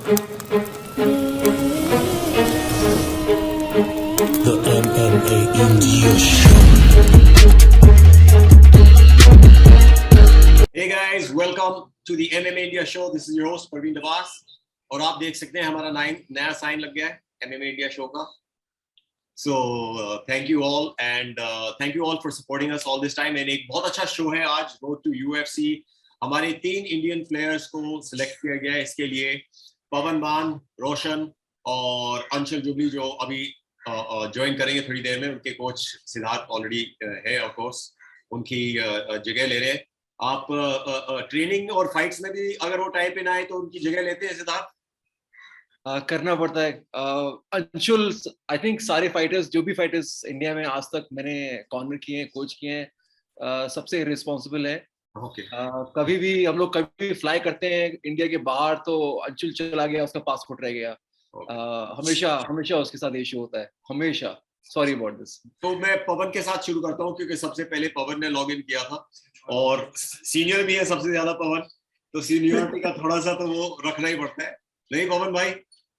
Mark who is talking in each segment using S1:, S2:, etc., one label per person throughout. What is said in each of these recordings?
S1: The MMA India Show.
S2: Hey guys, welcome to the MMA India Show. This is your host Parveen Dabas. और आप देख सकते हैं हमारा नया साइन लग गया है MMA India Show का. So thank you all and thank you all for supporting us all this time. And एक बहुत अच्छा शो है आज, Road to UFC. हमारे 3 इंडियन प्लेयर्स को सिलेक्ट किया गया है इसके लिए. पवन मान, रोशन और अंशुल जुबली जो अभी ज्वाइन करेंगे थोड़ी देर में. उनके कोच सिद्धार्थ ऑलरेडी है ऑफ कोर्स, उनकी जगह ले रहे हैं. आप ट्रेनिंग और फाइट्स में भी अगर वो टाइम पे ना आए तो उनकी जगह लेते हैं सिद्धार्थ?
S3: करना पड़ता है. अंशुल, आई थिंक सारे फाइटर्स, जो भी फाइटर्स इंडिया में आज तक मैंने कॉर्नर किए हैं, कोच किए हैं, सबसे रिस्पॉन्सिबल है.
S2: Okay.
S3: कभी भी हम लोग कभी फ्लाई करते हैं इंडिया के बाहर तो अंशुल चला गया, उसका पासपोर्ट रह गया. हमेशा उसके साथ इश्यू होता है, हमेशा. Sorry about this.
S2: तो मैं पवन के साथ शुरू करता हूँ क्योंकि सबसे पहले पवन ने लॉग इन किया था और सीनियर भी है सबसे ज्यादा पवन, तो सीनियरिटी का थोड़ा सा तो वो रखना ही पड़ता है. नहीं पवन भाई?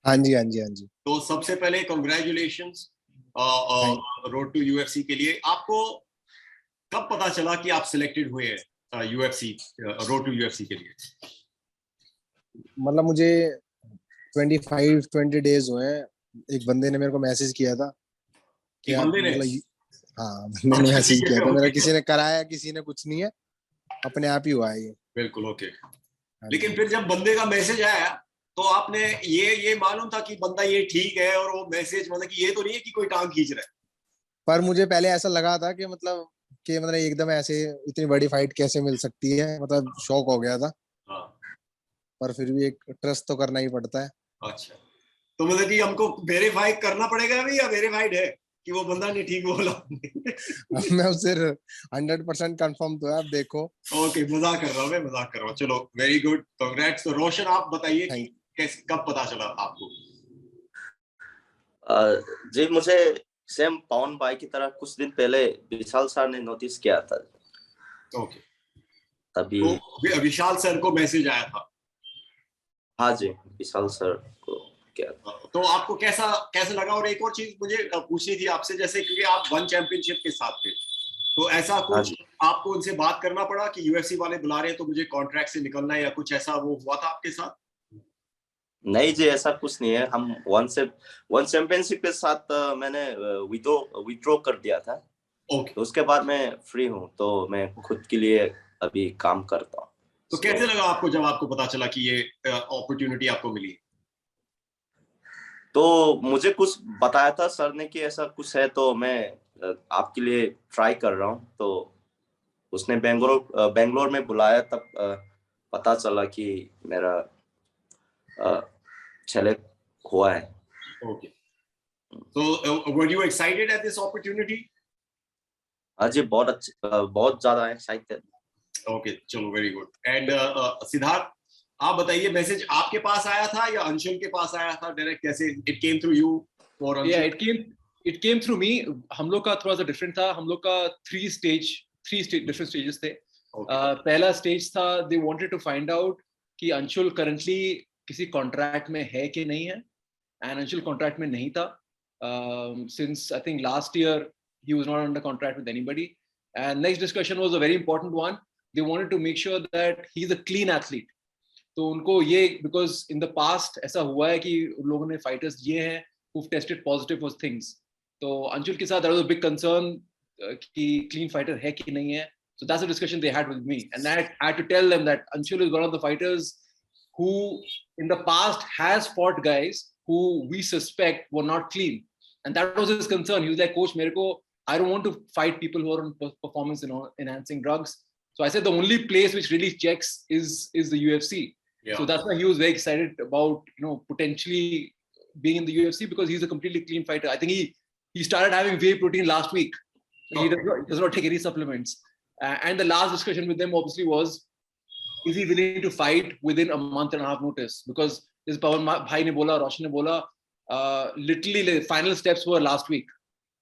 S4: हाँ जी.
S2: तो सबसे पहले कांग्रेचुलेशंस रोड टू यूएफसी के लिए. आपको कब पता चला कि आप सिलेक्टेड हुए हैं यूएफसी, रोड टू यूएफसी के लिए?
S4: मतलब मुझे 20 डेज हुए हैं. एक बंदे ने मेरे को मैसेज किया था कि आप मतलब, हाँ, बंदे ने मैसेज किया था. मेरा किसी ने कराया, किसी ने कुछ नहीं है, अपने आप ही हुआ है ये.
S2: बिल्कुल ओके. लेकिन फिर जब बंदे का मैसेज आया तो आपने ये मालूम था कि बंदा ये ठीक है, और वो मैसेज मतलब कि ये तो नहीं है कि कोई टांग खींच रहा है?
S4: पर मुझे पहले ऐसा लगा था कि मतलब एकदम ऐसे इतनी बड़ी फाइट कैसे मिल सकती है, मतलब शॉक हो गया था.
S2: हाँ. पर
S4: फिर भी एक ट्रस्ट तो करना ही पड़ता है.
S2: अच्छा, तो मतलब कि हमको वेरीफाई करना पड़ेगा अभी, या वेरीफाइड है कि वो बंदा नहीं ठीक बोला?
S4: मैं उससे 100% कंफर्म तो है. आप देखो.
S2: ओके, मजाक कर रहा हूँ. चलो, वेरी गुड, कांग्रेट्स. तो रोशन आप बताइए कि कैसे, कब पता चला आपको?
S5: जी, मुझे सेम पवन भाई की तरह कुछ दिन पहले विशाल सर ने नोटिस किया था.
S2: ओके.
S5: तभी
S2: तो विशाल सर को मैसेज आया था?
S5: हाँ जी, विशाल सर को क्या था.
S2: तो आपको कैसा लगा? और एक और चीज मुझे पूछनी थी आपसे, जैसे क्योंकि आप वन चैंपियनशिप के साथ थे, तो ऐसा कुछ आपको उनसे बात करना पड़ा कि यूएफसी वाले बुला रहे हैं तो मुझे कॉन्ट्रैक्ट से निकलना है, या कुछ ऐसा वो हुआ था आपके साथ?
S5: नहीं जी, ऐसा कुछ नहीं है. हम वन चैंपियनशिप के साथ मैंने विड्रॉ कर दिया था.
S2: ओके.
S5: तो उसके बाद मैं फ्री हूँ, तो मैं खुद के लिए अभी काम करता हूँ.
S2: तो कैसे लगा आपको जब आपको पता चला कि ये अपॉर्चुनिटी आपको मिली?
S5: तो मुझे कुछ बताया था सर ने कि ऐसा कुछ है, तो मैं आपके लिए ट्राई कर रहा हूँ. तो उसने बेंगलोर में बुलाया, तब पता चला कि मेरा सेलेक्ट हुआ है.
S2: Okay. So were you excited at this opportunity?
S5: हाँ जी, बहुत ज्यादा एक्साइटेड.
S2: ओके, चलो, वेरी गुड. एंड सिद्धार्थ, आप बताइए, मैसेज आपके पास आया था या अंशुल के पास आया था डायरेक्ट? कैसे इट केम थ्रू यू और अंशुल?
S3: या इट केम थ्रू मी. हम लोग का थोड़ा सा डिफरेंट था. हम लोग का 3 डिफरेंट स्टेजेस थे. पहला स्टेज था, they wanted to find out कि अंशुल करंटली किसी कॉन्ट्रैक्ट में है कि नहीं है. एंड अंशुल कॉन्ट्रैक्ट में नहीं था. Since I think last year he was not under contract with anybody. And next discussion was a very important one. They wanted to make sure that he's a clean athlete. तो उनको ये, because in the past ऐसा हुआ है कि लोगों ने fighters ये हैं who've tested positive for things. तो अंशुल के साथ there was a big concern कि clean fighter है कि नहीं है. So that's a discussion they had with me, and I had to tell them that Anshul is one of the fighters who in the past has fought guys who we suspect were not clean, and that was his concern. He was like, coach, मेरे को, I don't want to fight people who are on performance enhancing drugs. So I said the only place which really checks is the UFC. Yeah. So that's why he was very excited about potentially being in the UFC, because he's a completely clean fighter. I think he started having whey protein last week. He does not take any supplements. And the last discussion with them obviously was, is he willing to fight within a month and a half notice? Because this Pawan bhai ne bola, Roshan ne bola, literally the final steps were last week.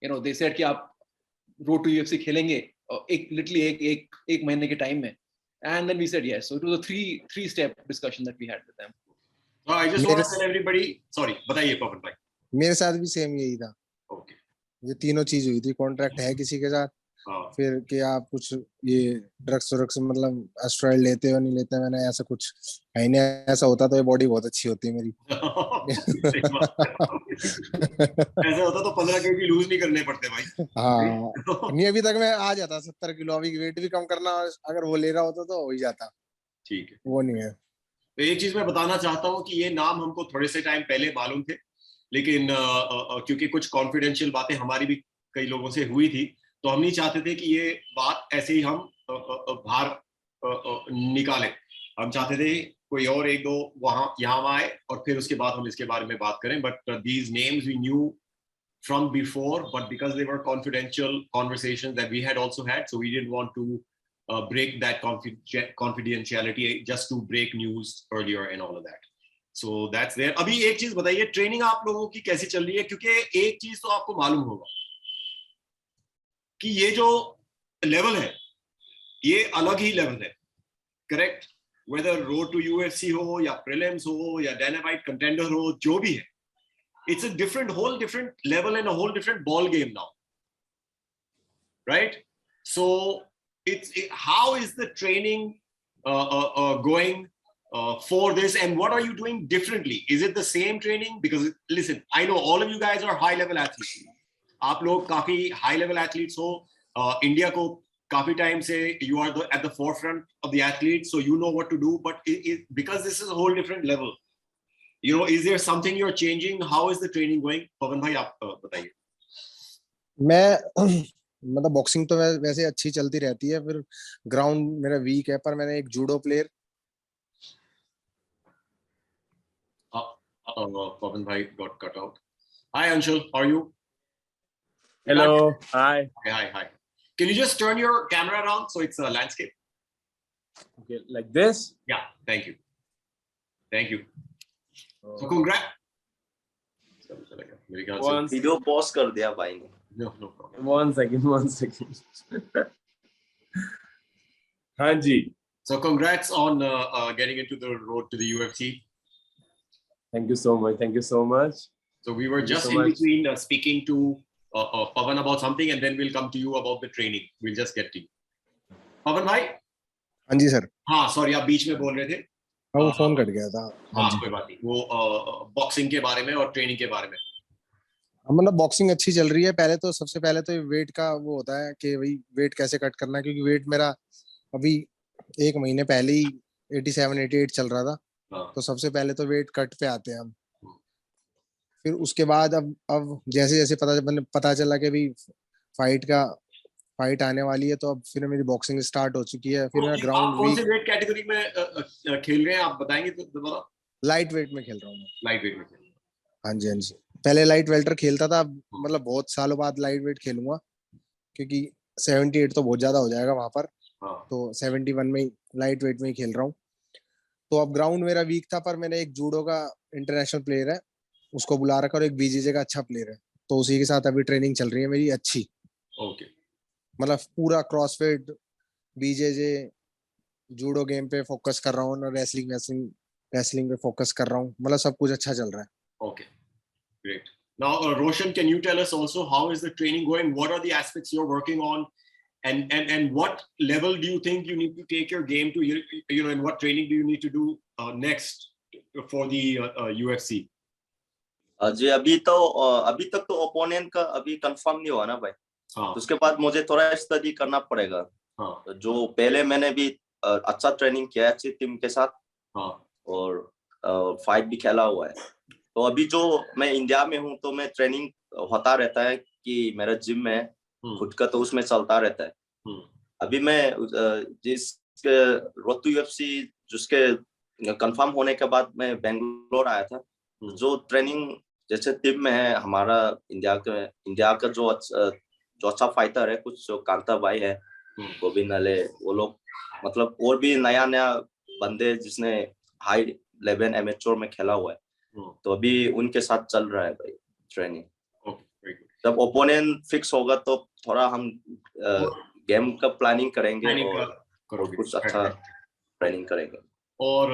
S3: They said कि आप road to UFC खेलेंगे एक महीने के time में. And then we said yes. So it was a three step discussion that we had with them.
S2: I just
S4: मेरे
S2: want to tell everybody. Sorry, बताइए पवन भाई.
S4: मेरे साथ भी सेम यही था,
S2: Okay.
S4: ये तीनों चीज हुई थी। कॉन्ट्रैक्ट है किसी के साथ,
S2: हाँ.
S4: फिर कि आप कुछ ये ड्रग्स मतलब एस्ट्रॉइड लेते हो नहीं लेते, मैंने ऐसा कुछ है ही नहीं। ऐसा होता तो ये बॉडी बहुत अच्छी होती मेरी।
S2: सही बात है. ऐसा होता तो 15 kg लूज नहीं करने पड़ते भाई.
S4: हाँ, नहीं अभी तक मैं आ जाता 70 किलो। अभी वेट भी कम करना अगर वो ले रहा होता तो हो ही जाता।
S2: ठीक है.
S4: वो नहीं है।
S2: तो एक चीज मैं बताना चाहता हूँ कि ये नाम हमको थोड़े से टाइम पहले मालूम थे, लेकिन क्योंकि कुछ कॉन्फिडेंशियल बातें हमारी भी कई लोगों से हुई थी, तो हम नहीं चाहते थे कि ये बात ऐसे ही हम बाहर निकालें. हम चाहते थे कोई और एक दो वहां यहाँ आए और फिर उसके बाद हम इसके बारे में बात करें. But these names we knew from before, but because they were confidential conversations that we had also had, so we didn't want to break that confidentiality just to break news earlier and all of that. So that's there. अभी एक चीज बताइए, training आप लोगों की कैसी चल रही है? क्योंकि एक चीज तो आपको मालूम होगा कि ये जो लेवल है ये अलग ही लेवल है. Correct? Whether road to UFC हो या प्रीलिम्स हो या डायनामाइट कंटेंडर हो, जो भी है, it's a whole different level and a whole different ball game now, right? So how is the training going for this, and what are you doing differently? Is it the same training? Because listen, I know all of you guys are high level athletes. आप लोग काफी high level athletes हो. India को काफी time से you are at the forefront of the athletes, so you know what to do. But because this is a whole different level, you know, is there something you're changing? How is the training going? पवन भाई आप बताइए.
S4: मैं मतलब boxing तो वैसे अच्छी चलती रहती है, फिर ग्राउंड मेरा वीक है, पर मैंने एक जूडो प्लेयर
S2: पवन भाई got cut out. Hi Anshul, how are you?
S6: Hello. Hi.
S2: Hi. Can you just turn your camera around so it's a landscape?
S6: Okay, like this.
S2: Yeah, thank you. So congrats. मेरे ख्याल से
S6: One
S5: video pause कर दिया भाई ने.
S2: no problem.
S6: One second. हाँ जी.
S2: So congrats on getting into the road to the UFC.
S6: Thank you so much.
S2: So we were
S6: Thank you
S2: just
S6: so
S2: in
S6: much.
S2: between speaking to Pavan about something, and then we'll come to you about the training. We'll just get to you. Pavan भाई.
S4: हाँ जी sir.
S2: हाँ, sorry, आप बीच में बोल रहे थे.
S4: हाँ, वो फोन कट गया था.
S2: हाँ, कोई बात नहीं. वो बॉक्सिंग के बारे में और ट्रेनिंग के बारे में.
S4: मतलब बॉक्सिंग अच्छी चल रही है. सबसे पहले तो वेट का वो होता है कि भाई वेट कैसे कट करना है, क्योंकि वेट मेरा अभी 1 महीने पहले ही 87-88 चल रहा था. तो सबसे पहले तो वेट कट पे आते हैं हम. फिर उसके बाद अब जैसे जैसे पता चला कि भाई फाइट आने वाली है, तो अब फिर मेरी बॉक्सिंग स्टार्ट हो चुकी है. फिर मेरा ग्राउंड
S2: कौन से वेट कैटेगरी में खेल रहे हैं आप बताएंगे तो दोबारा?
S4: लाइट वेट में खेल रहा हूँ.
S2: लाइट वेट में.
S4: हाँ जी. पहले लाइट वेल्टर खेलता था, मतलब बहुत सालों बाद लाइट वेट खेलूंगा, क्योंकि 78 तो बहुत ज्यादा हो जाएगा वहां पर. तो 71 में लाइट वेट में ही खेल रहा हूँ. तो अब ग्राउंड मेरा वीक था, पर मैंने एक जूडो का इंटरनेशनल प्लेयर है उसको बुला रखा, और एक बीजेजे का अच्छा प्लेयर है, तो उसी के साथ अभी ट्रेनिंग चल रही है मेरी अच्छी.
S2: ओके.
S4: मतलब पूरा क्रॉसफिट बीजेजे जूडो गेम पे फोकस कर रहा हूँ, और रेसलिंग पे फोकस कर रहा हूँ. मतलब सब कुछ अच्छा चल रहा है.
S2: Okay, great. Now, Roshan, can you tell us also how is the training going? What are the aspects you're working on, and what level do you think you need to take your game to? You know, and what training do you need to do next for the UFC?
S5: जी अभी तक तो opponent का अभी confirm नहीं हुआ ना भाई.
S2: हाँ.
S5: उसके बाद मुझे थोड़ा स्टडी करना पड़ेगा.
S2: हाँ.
S5: जो पहले मैंने भी अच्छा ट्रेनिंग किया है अच्छी टीम के साथ.
S2: हाँ.
S5: और फाइट भी खेला हुआ है. तो अभी जो मैं इंडिया में हूँ तो मैं ट्रेनिंग होता रहता है कि मेरा जिम है खुद का, तो उसमें चलता रहता है. अभी मैं जिस रोड टू यूएफसी जिसके कंफर्म होने के बाद मैं बेंगलोर आया था. जो ट्रेनिंग जैसे टीम में है हमारा इंडिया का जो अच्छा फाइटर है, कुछ जो कांता भाई है, गोविंद नले, वो लोग मतलब और भी नया बंदे जिसने हाई लेवल एमेच्योर में खेला हुआ है, तो अभी उनके साथ चल रहा है भाई ट्रेनिंग. जब ओपोनेंट फिक्स होगा तो थोड़ा हम गेम का प्लानिंग करेंगे और कुछ अच्छा ट्रेनिंग करेंगे.
S2: or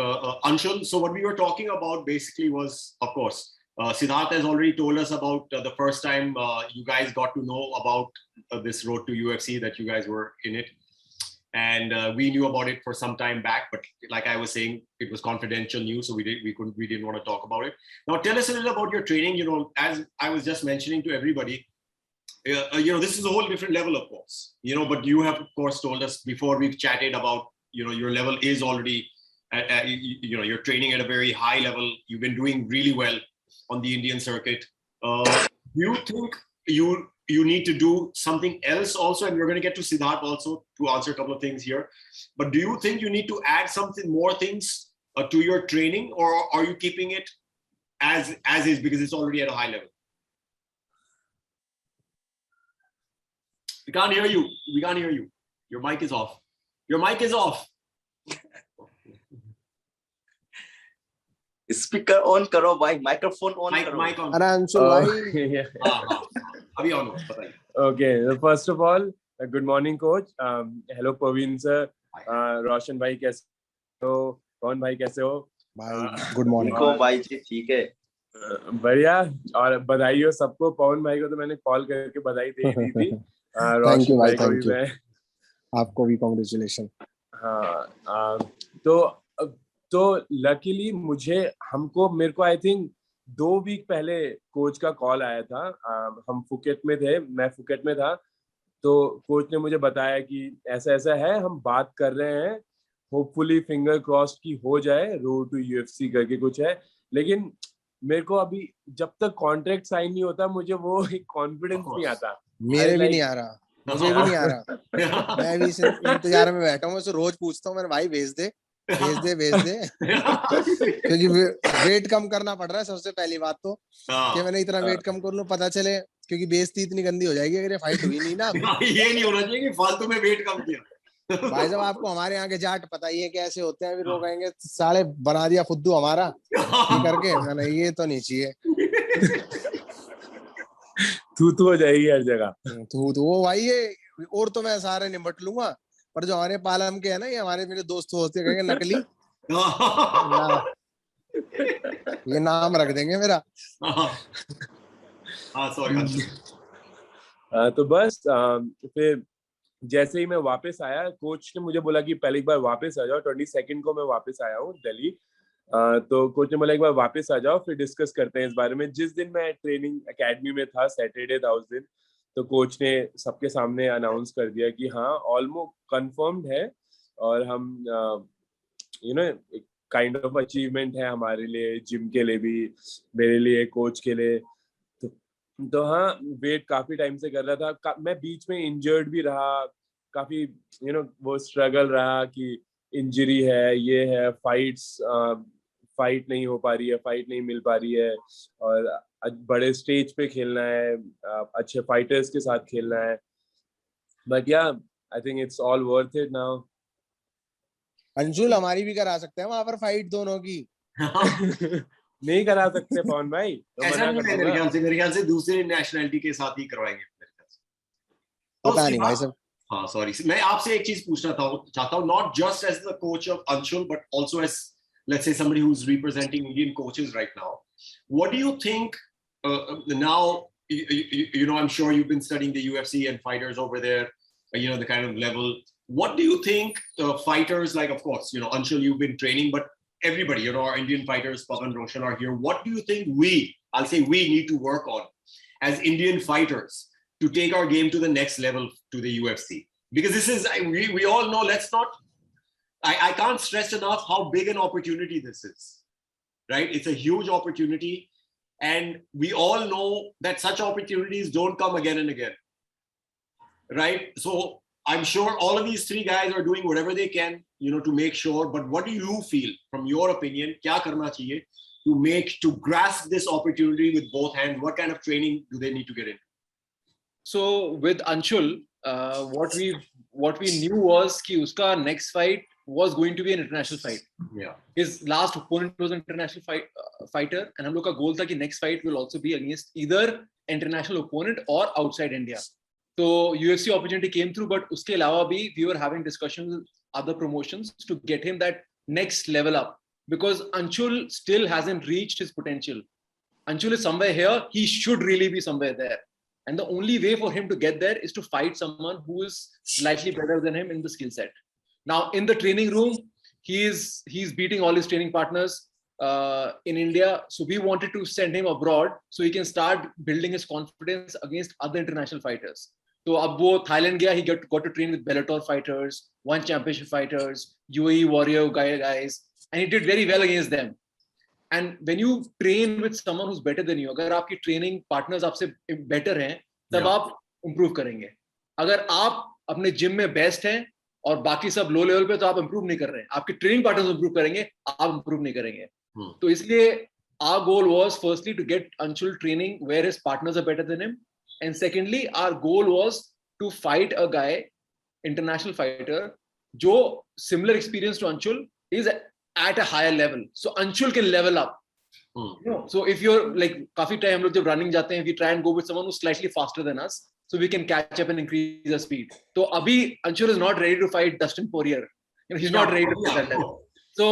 S2: Anshul. So what we were talking about basically was, of course, Siddharth has already told us about the first time you guys got to know about this road to UFC, that you guys were in it. And we knew about it for some time back, but like I was saying, it was confidential news, so we didn't want to talk about it. Now, tell us a little about your training. You know, as I was just mentioning to everybody, you know, this is a whole different level, of course. You know, but you have, of course, told us before we've chatted about, you know, your level is already, you know, you're training at a very high level. You've been doing really well on the Indian circuit. Do you think you need to do something else also? And we're going to get to Siddharth also to answer a couple of things here. But do you think you need to add something more things to your training, or are you keeping it as is because it's already at a high level? We can't hear you. We can't hear you. Your mic is off. Your mic is off.
S5: Speaker on करो भाई, microphone on करो.
S2: Mic on.
S4: अरे अंशुल भाई,
S6: Yeah.
S2: अभी on हो, बताइए.
S6: Okay, first of all, good morning, coach. Hello, Praveen sir. Roshan भाई कैसे हो? कौन भाई कैसे हो?
S4: भाई गुड मॉर्निंग.
S5: ठीक हो भाई जी? ठीक है.
S6: बढ़िया. और बधाई हो सबको. पवन भाई को तो मैंने कॉल करके बधाई दे दी थी.
S4: थैंक यू भाई,
S6: को भी
S4: थैंक यू.
S6: मैं.
S4: आपको भी कांग्रेचुलेशन.
S6: हाँ, तो लकीली मेरे को आई थिंक 2 वीक पहले कोच का कॉल आया था. हम फुकेट में थे, मैं फुकेट में था, तो कोच ने मुझे बताया कि ऐसा ऐसा है, हम बात कर रहे हैं, होपफुली फिंगर क्रॉस्ड की हो जाए, रोड टू यूएफसी करके कुछ है. लेकिन मेरे को अभी जब तक कॉन्ट्रैक्ट साइन नहीं होता, मुझे वो एक कॉन्फिडेंस नहीं आता.
S4: मेरे भी नहीं आ रहा, मुझे भी नहीं आ रहा. मैं भी इंतजार में बैठा हूँ. रोज पूछता हूँ, मेरे भाई भेज दे. क्योंकि वेट कम करना पड़ रहा है सबसे पहली बात तो, कि मैंने इतना वेट कम कर लूं, पता चले, क्योंकि बेइज्जती इतनी गंदी हो जाएगी अगर ये फाइट हुई नहीं ना.
S2: ये नहीं होना चाहिए कि फालतू में वेट कम किया.
S4: भाई साहब, आपको हमारे यहाँ के जाट पता ही है कैसे होते हैं. फिर वो कहेंगे साले बना दिया फुद्दू हमारा करके. मैंने ये तो नहीं चाहिए.
S6: तू हो जाएगी हर जगह.
S4: तू वो भाई, ये और तो मैं सारे निपट लूंगा, पर जो हमारे पालम के है ना, ये हमारे मेरे दोस्त होते हैं, कहेंगे नकली. ये नाम रख देंगे मेरा.
S2: सॉरी.
S6: तो बस फिर जैसे ही मैं वापस आया, कोच ने मुझे बोला कि पहले एक बार वापस आ जाओ. 22 को मैं वापस आया हूँ दिल्ली. तो कोच ने बोला एक बार वापस आ जाओ, फिर डिस्कस करते हैं इस बारे में. जिस दिन मैं ट्रेनिंग एकेडमी में था, सैटरडे था उस दिन, तो कोच ने सबके सामने अनाउंस कर दिया कि हाँ, ऑलमोस्ट कंफर्म्ड है, और हम you know kind of achievement है हमारे लिए, जिम के लिए भी, मेरे लिए, कोच के लिए. तो हाँ, वेट काफी टाइम से कर रहा था. मैं बीच में इंजर्ड भी रहा, काफी यू नो वो स्ट्रगल रहा कि इंजरी है, ये है, फाइट नहीं हो पा रही है, फाइट नहीं मिल पा रही है, और बड़े स्टेज पे खेलना है, अच्छे फाइटर्स के साथ खेलना है. बट या I think it's all worth it now.
S4: Anshul, हमारी भी करा सकते हैं वहां पर फाइट दोनों की.
S6: नहीं करा सकते पवन भाई, तो
S2: ऐसा नहीं है. मेरे ख्याल से दूसरे नेशनलिटी के साथ ही करवाएंगे.
S4: पता नहीं भाई साहब.
S2: हाँ, सॉरी. मैं आपसे एक चीज पूछना चाहता हूँ, not just as the coach of Anshul, but also as, let's say, somebody who's representing Indian coaches right now. What do you think now? You know, I'm sure you've been studying the UFC and fighters over there, you know, the kind of level. What do you think fighters like, of course, you know, Anshul, you've been training, but everybody, you know, our Indian fighters, Pavan, Roshan are here. What do you think I'll say we need to work on as Indian fighters to take our game to the next level, to the UFC? Because this is, we all know, let's not, I can't stress enough how big an opportunity this is, right? It's a huge opportunity, and we all know that such opportunities don't come again and again, right? So I'm sure all of these 3 guys are doing whatever they can, you know, to make sure. But what do you feel, from your opinion, kya karna chahiye to grasp this opportunity with both hands? What kind of training do they need to get into?
S3: So with Anshul, what we knew was कि उसका next fight was going to be an international fight.
S2: Yeah.
S3: His last opponent was an international fighter, and हम लोग का goal था कि next fight will also be against either international opponent or outside India. So UFC opportunity came through, but उसके अलावा भी we were having discussions with other promotions to get him that next level up, because Anshul still hasn't reached his potential. Anshul is somewhere here, he should really be somewhere there. And the only way for him to get there is to fight someone who is slightly better than him in the skill set. Now, in the training room, he's beating all his training partners in India. So we wanted to send him abroad so he can start building his confidence against other international fighters. So ab wo Thailand gaya, he got to train with Bellator fighters, One Championship fighters, UAE Warrior guys, and he did very well against them. And when you train with someone who's better than you, अगर आपकी training partners आपसे better हैं, तब आप improve करेंगे. अगर आप अपने gym में best हैं और बाकी सब low level पे, तो आप improve नहीं कर रहे हैं. आपके training partners improve करेंगे, आप improve नहीं करेंगे. तो इसलिए our goal was firstly to get Anshul training where his partners are better than him, and secondly our goal was to fight a guy, international fighter, जो similar experience to Anshul is at a higher level, so Anshul can level up. You know, so if you're like, काफी time हम लोग जब running जाते हैं, we try and go with someone who's slightly faster than us, so we can catch up and increase our speed. So अभी Anshul is not ready to fight Dustin Poirier. You know, he's not ready to fight that level. So,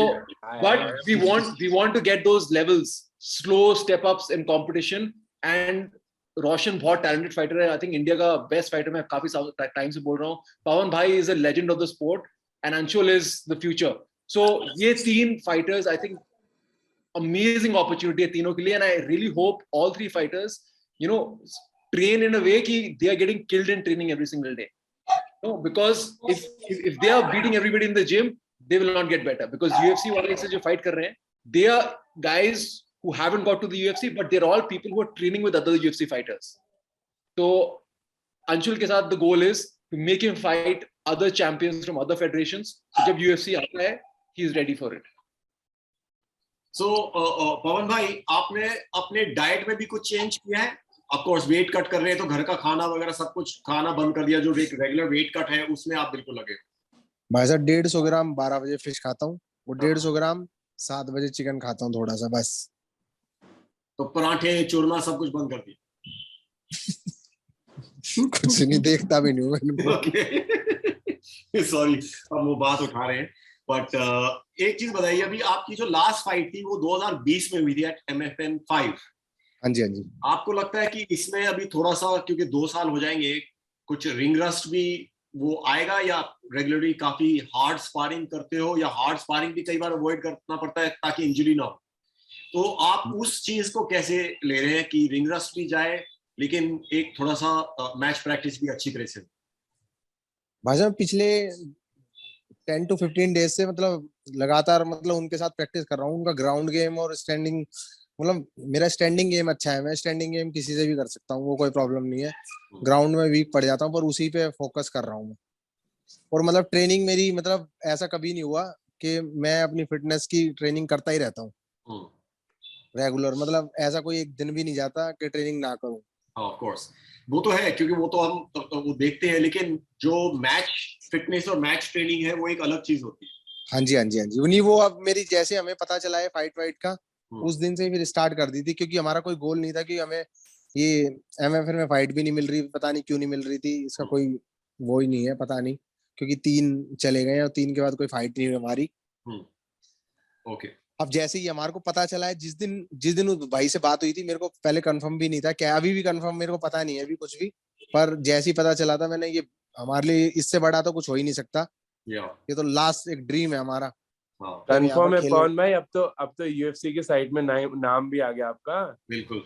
S3: but we want to get those levels, slow step ups in competition. And Roshan बहुत talented fighter है. I think India का best fighter, मैं काफी time से बोल रहा हूँ. Pawan भाई is a legend of the sport, and Anshul is the future. So ये तीन fighters, I think, amazing opportunity है तीनों के लिए, and I really hope all three fighters, you know, train in a way कि they are getting killed in training every single day. No, because if they are beating everybody in the gym, they will not get better. Because UFC वाले से जो fight कर रहे हैं, they are guys who haven't got to the UFC, but they're all people who are training with other UFC fighters. So Anshul के साथ the goal is to make him fight other champions from other federations. So जब UFC आता है, he is ready for it.
S2: So पवन भाई, आपने अपने diet में भी कुछ चेंज किया है? ऑफ कोर्स वेट कट कर रहे हैं, तो घर का खाना वगैरह सब कुछ खाना बंद कर दिया, जो रेगुलर वेट कट है उसमें आप बिल्कुल लगे?
S4: भाई साहब 150 ग्राम 12 बजे फिश खाता हूँ, वो 150 ग्राम 7 बजे चिकन खाता हूँ थोड़ा सा, बस.
S2: तो पराठे चूरमा सब कुछ बंद कर दिया?
S4: कुछ नहीं, देखता भी नहीं हूँ.
S2: ओके, सॉरी, हम वो बात उठा रहे हैं. बट एक चीज बताइए, अभी आपकी जो लास्ट फाइट थी वो 2020 में हुई थी एट MFN 5.
S4: हाँ जी, हाँ जी.
S2: आपको लगता है कि इसमें अभी थोड़ा सा, क्योंकि 2 साल हो जाएंगे, कुछ रिंग रस्ट भी वो आएगा, या रेगुलरली काफी हार्ड स्पारिंग करते हो, या हार्ड स्पारिंग भी कई बार अवॉइड करना पड़ता है ताकि इंजरी ना हो? तो आप उस चीज को कैसे ले रहे हैं कि रिंग रस्ट भी जाए लेकिन एक थोड़ा सा मैच प्रैक्टिस भी अच्छी तरह से?
S4: भाई साहब पिछले 10 to 15 डेज से मतलब लगातार मतलब उनके साथ प्रैक्टिस कर रहा हूँ. उनका ग्राउंड गेम और स्टैंडिंग, मतलब मेरा स्टैंडिंग गेम अच्छा है, मैं स्टैंडिंग गेम किसी से भी कर सकता हूँ, वो कोई प्रॉब्लम नहीं है. ग्राउंड में वीक पड़ जाता हूँ, पर उसी पे फोकस कर रहा हूँ मैं. और मतलब ट्रेनिंग मेरी, मतलब ऐसा कभी नहीं हुआ कि मैं अपनी फिटनेस की ट्रेनिंग करता ही रहता हूँ रेगुलर. मतलब ऐसा कोई एक दिन भी नहीं जाता कि ट्रेनिंग ना करूँ.
S2: ऑफ कोर्स वो तो है, क्योंकि वो तो हम वो देखते हैं, लेकिन जो मैच फिटनेस और मैच ट्रेनिंग है वो एक अलग चीज होती है.
S4: हाँ जी, हाँ जी, हाँ जी. उन्हीं वो अब मेरी, जैसे हमें पता चला है फाइट का, उस दिन से फिर स्टार्ट कर दी थी, क्योंकि हमारा कोई गोल नहीं था कि हमें ये MFN में फाइट भी नहीं मिल रही, पता नहीं क्यों नहीं मिल रही थी. इसका कोई वो ही नहीं है, पता नहीं, क्योंकि 3 चले गए और 3 के बाद कोई फाइट नहीं हुई हमारी.
S2: ओके.
S4: अब जैसे ही हमारे को पता चला है, जिस दिन उस भाई से बात हुई थी, मेरे को पहले कंफर्म भी नहीं था, क्या अभी भी कंफर्म मेरे को पता नहीं है अभी कुछ भी, पर जैसे ही पता चला था मैंने, ये हमारे लिए इससे बड़ा तो कुछ हो ही नहीं सकता. ये तो लास्ट एक ड्रीम है हमारा.
S6: कंफर्म है पवन भाई. अब तो UFC के साइड में नाम भी आ गया आपका.
S2: बिल्कुल,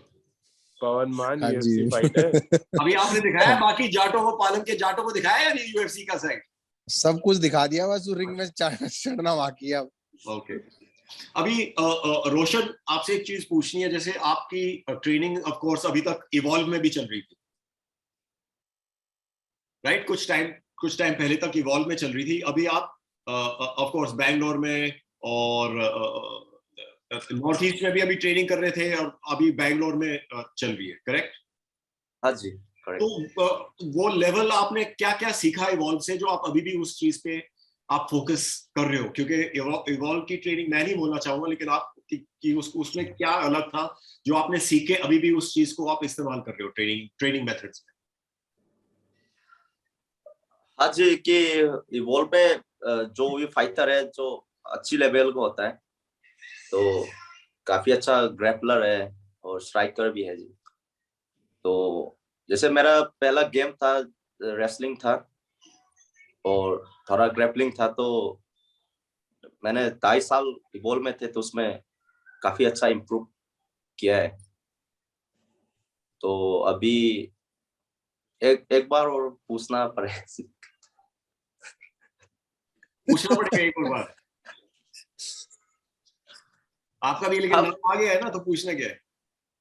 S6: पवन मान
S4: हाँ
S6: UFC
S4: जी.
S6: फाइटर.
S2: अभी आपने दिखाया बाकी जाटों को, पालन के जाटों को दिखाया या नहीं UFC का साइड?
S4: सब कुछ दिखा दिया, बस रिंग में चढ़ना बाकी है अब.
S2: ओके. अभी रोशन, आपसे एक चीज पूछनी है. जैसे आपकी ट्रेनिंग ऑफ कोर्स अभी तक इवॉल्व में भी चल रही थी, राइट? कुछ टाइम पहले तक इवॉल्व में चल रही थी. अभी आप ऑफ कोर्स बैंगलोर में और नॉर्थ ईस्ट में भी अभी ट्रेनिंग कर रहे थे, और अभी बैंगलोर में चल रही है, करेक्ट?
S5: हाँ जी, करेक्ट.
S2: तो वो लेवल आपने क्या क्या सीखा इवॉल्व से, जो आप अभी भी उस चीज पे आप फोकस कर रहे हो? क्योंकि इवॉल्व की ट्रेनिंग मैं नहीं बोलना चाहूंगा, लेकिन आप कि उसमें क्या अलग था जो आपने सीखे, अभी भी उस चीज को आप इस्तेमाल कर रहे हो ट्रेनिंग मेथड्स में?
S5: हाँ जी, कि इवॉल्व में जो भी फाइटर है, जो अच्छी लेवल का होता है, तो काफी अच्छा ग्रैपलर है और स्ट्राइकर भी है जी। तो जैसे मेरा पहला गेम था रेसलिंग था और थोड़ा ग्रैपलिंग था, तो मैंने 2.5 साल इवॉल्व में थे, तो उसमें काफी अच्छा इम्प्रूव किया है। तो अभी एक बार और पूछना पड़ेगा।
S2: पूछना पड़ेगा एक और बार। आपका भी लेकिन नाम आ गया है ना, तो पूछना क्या है?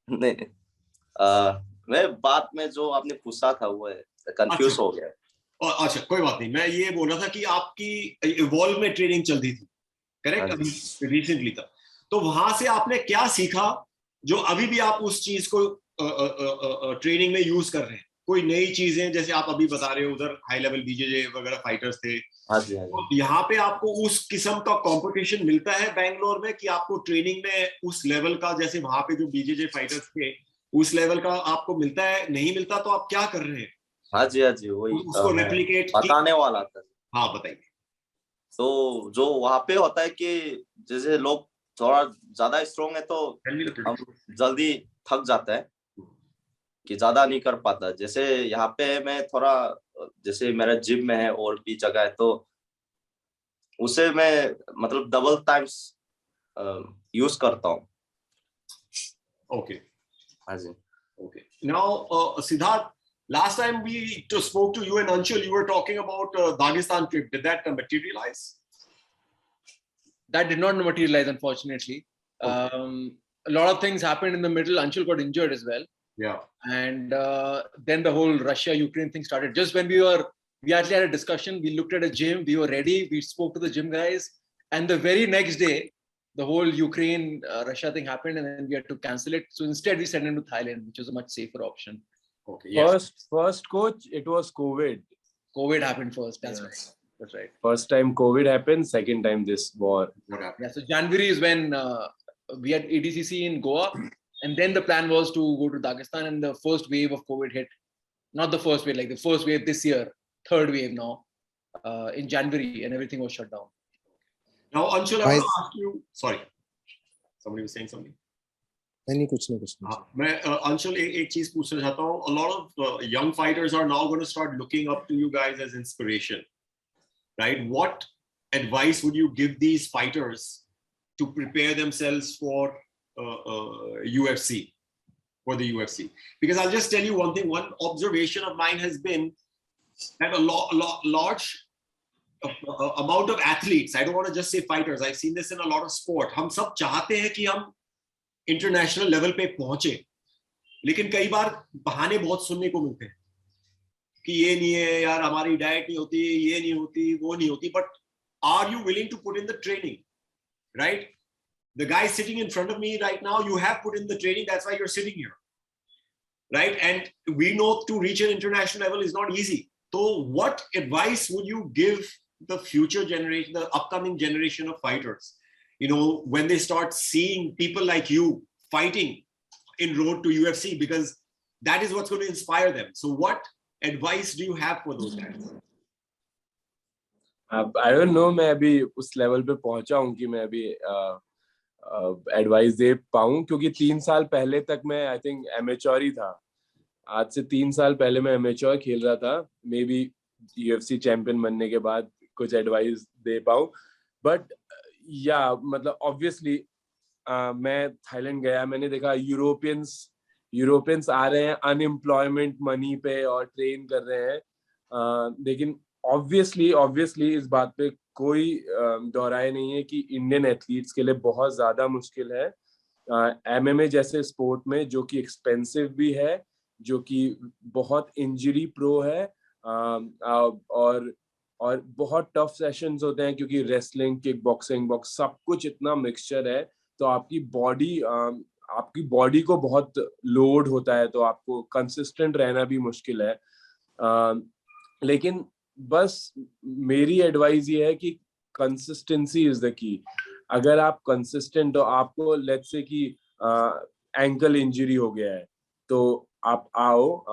S5: नहीं, मैं बात में जो आपने पूछा था वो कंफ्यूज हो गया।
S2: और अच्छा कोई बात नहीं, मैं ये बोल रहा था कि आपकी इवॉल्व में ट्रेनिंग चलती थी, करेक्ट?
S5: हाँ
S2: अभी रिसेंटली था, तो वहां से आपने क्या सीखा जो अभी भी आप उस चीज को ट्रेनिंग में यूज कर रहे हैं? कोई नई चीजें, जैसे आप अभी बता रहे हो उधर हाई लेवल बीजेजे वगैरह फाइटर्स थे,
S5: हाँ जी, हाँ जी।
S2: तो यहाँ पे आपको उस किस्म का कंपटीशन मिलता है बैंगलोर में कि आपको ट्रेनिंग में उस लेवल का, जैसे वहां पे जो बीजेजे फाइटर्स थे उस लेवल का आपको मिलता है? नहीं मिलता तो आप क्या कर रहे हैं
S5: हाँ जी, हाँ जी, वही
S2: उसको
S5: मैं
S2: रेप्लिकेट की?
S5: बताने वाला था।
S2: हाँ बताइए।
S5: तो जो वहां पे होता है कि जैसे लोग थोड़ा ज्यादा स्ट्रोंग है तो हम जल्दी थक जाता है कि ज्यादा नहीं कर पाता। जैसे यहाँ पे मैं थोड़ा, जैसे मेरा जिम में है और भी जगह है, तो उसे मैं मतलब डबल टाइम्स यूज करता हूँ।
S2: ओके
S5: हाँ जी।
S2: okay. Now, Siddharth, last time we spoke to you and Anshul, you were talking about Dagestan trip. Did that materialize?
S3: That did not materialize, unfortunately.
S2: Okay.
S3: A lot of things happened in the middle. Anshul got injured as well.
S2: Yeah.
S3: And then the whole Russia-Ukraine thing started. Just when we actually had a discussion, we looked at a gym, we were ready, we spoke to the gym guys, and the very next day, the whole Ukraine-Russia thing happened, and then we had to cancel it. So instead, we sent him to Thailand, which was a much safer option.
S2: Okay. Yes.
S6: First coach, it was COVID.
S3: COVID happened first. That's right. That's right.
S6: First time COVID happened. Second time this war.
S2: What happened?
S3: Yeah. So January is when we had ADCC in Goa, and then the plan was to go to Dagestan, and the first wave of COVID hit. Not the first wave, like the first wave this year, third wave now, in January, and everything was shut down.
S2: Now, Anshul, I want to ask you. Sorry, somebody was saying something.
S4: नहीं कुछ नहीं।
S2: मैं अंशुल एक चीज पूछना चाहता हूँ. A lot of young fighters are now going to start looking up to you guys as inspiration, right? What advice would you give these fighters to prepare themselves for UFC, for the UFC? Because I'll just tell you one thing. One observation of mine has been that a large amount of athletes, I don't want to just say fighters, I've seen this in a lot of sport, हम सब चाहते हैं कि हम international level पे पहुंचे, लेकिन कई बार बहाने बहुत सुनने को मिलते हैं कि ये नहीं है यार, हमारी डाइट नहीं होती, ये नहीं होती, वो नहीं होती. But are you willing to put in the training, right? The guy sitting in front of me right now, you have put in the training, that's why you're sitting here, right? And we know to reach an international level is not easy. So what advice would you give the future generation, the upcoming generation of fighters, you know, when they start seeing people like you fighting in road to UFC? Because that is what's going to inspire them. So what advice do you have for those guys?
S6: I don't know, मैं अभी उस level पे पहुंचा हूँ कि मैं अभी advice दे पाऊँ, क्योंकि 3 साल पहले तक मैं आई थिंक एमेच्योर ही था. आज से 3 साल पहले मैं एमेच्योर खेल रहा था. मे बी UFC चैंपियन बनने के बाद कुछ एडवाइस दे पाऊँ. बट या मतलब ऑब्वियसली मैं थाईलैंड गया, मैंने देखा यूरोपियंस आ रहे हैं अनएम्प्लॉयमेंट मनी पे और ट्रेन कर रहे हैं. लेकिन ऑब्वियसली इस बात पे कोई दोहराए नहीं है कि इंडियन एथलीट्स के लिए बहुत ज्यादा मुश्किल है MMA जैसे स्पोर्ट में, जो कि एक्सपेंसिव भी है, जो कि बहुत इंजरी प्रो है, और बहुत टफ सेशंस होते हैं, क्योंकि रेसलिंग, किक बॉक्सिंग, बॉक्स सब कुछ इतना मिक्सचर है. तो आपकी बॉडी को बहुत लोड होता है, तो आपको कंसिस्टेंट रहना भी मुश्किल है. लेकिन बस मेरी एडवाइस ये है कि कंसिस्टेंसी इज द की. अगर आप कंसिस्टेंट हो, आपको लेट्स से कि एंकल इंजरी हो गया है, तो आप आओ,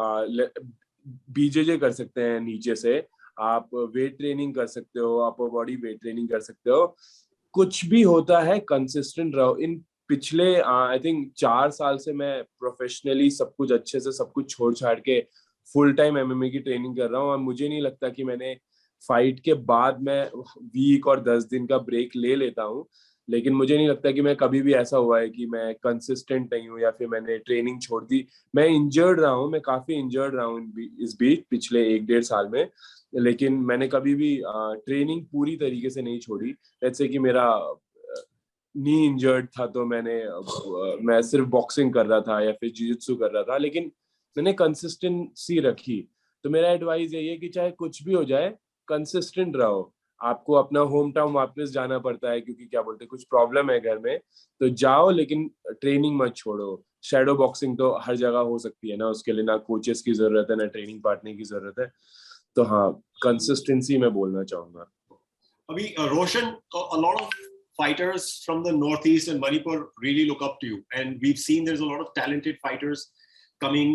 S6: BJJ कर सकते हैं नीचे से, आप वेट ट्रेनिंग कर सकते हो, अपर बॉडी वेट ट्रेनिंग कर सकते हो. कुछ भी होता है कंसिस्टेंट रहो। इन पिछले आई थिंक 4 साल से मैं प्रोफेशनली सब कुछ अच्छे से सब कुछ छोड़ छाड़ के फुल टाइम एमएमए की ट्रेनिंग कर रहा हूँ, और मुझे नहीं लगता कि मैंने फाइट के बाद मैं वीक और 10 दिन का ब्रेक ले लेता हूँ, लेकिन मुझे नहीं लगता कि मैं कभी भी ऐसा हुआ है कि मैं कंसिस्टेंट नहीं हूँ या फिर मैंने ट्रेनिंग छोड़ दी। मैं इंजर्ड रहा हूँ, मैं काफी इंजर्ड रहा हूँ इस बीच पिछले 1-1.5 साल में, लेकिन मैंने कभी भी ट्रेनिंग पूरी तरीके से नहीं छोड़ी। जैसे कि मेरा नी इंजर्ड था तो मैं सिर्फ बॉक्सिंग कर रहा था या फिर जिजित्सु कर रहा था, लेकिन मैंने कंसिस्टेंसी रखी। तो मेरा एडवाइस यही है कि चाहे कुछ भी हो जाए कंसिस्टेंट रहो। आपको अपना होम टाउन वापस जाना पड़ता है क्योंकि क्या बोलते हैं कुछ प्रॉब्लम है घर में, तो जाओ, लेकिन ट्रेनिंग मत छोड़ो। शैडो बॉक्सिंग तो हर जगह हो सकती है ना, उसके लिए ना कोचेस की जरूरत है ना ट्रेनिंग पार्टनर की जरूरत है। तो हाँ, कंसिस्टेंसी मैं बोलना चाहूंगा।
S2: अभी रोशन, a lot of fighters from the northeast and Manipur really look up to you, and we've seen there's a lot of talented fighters coming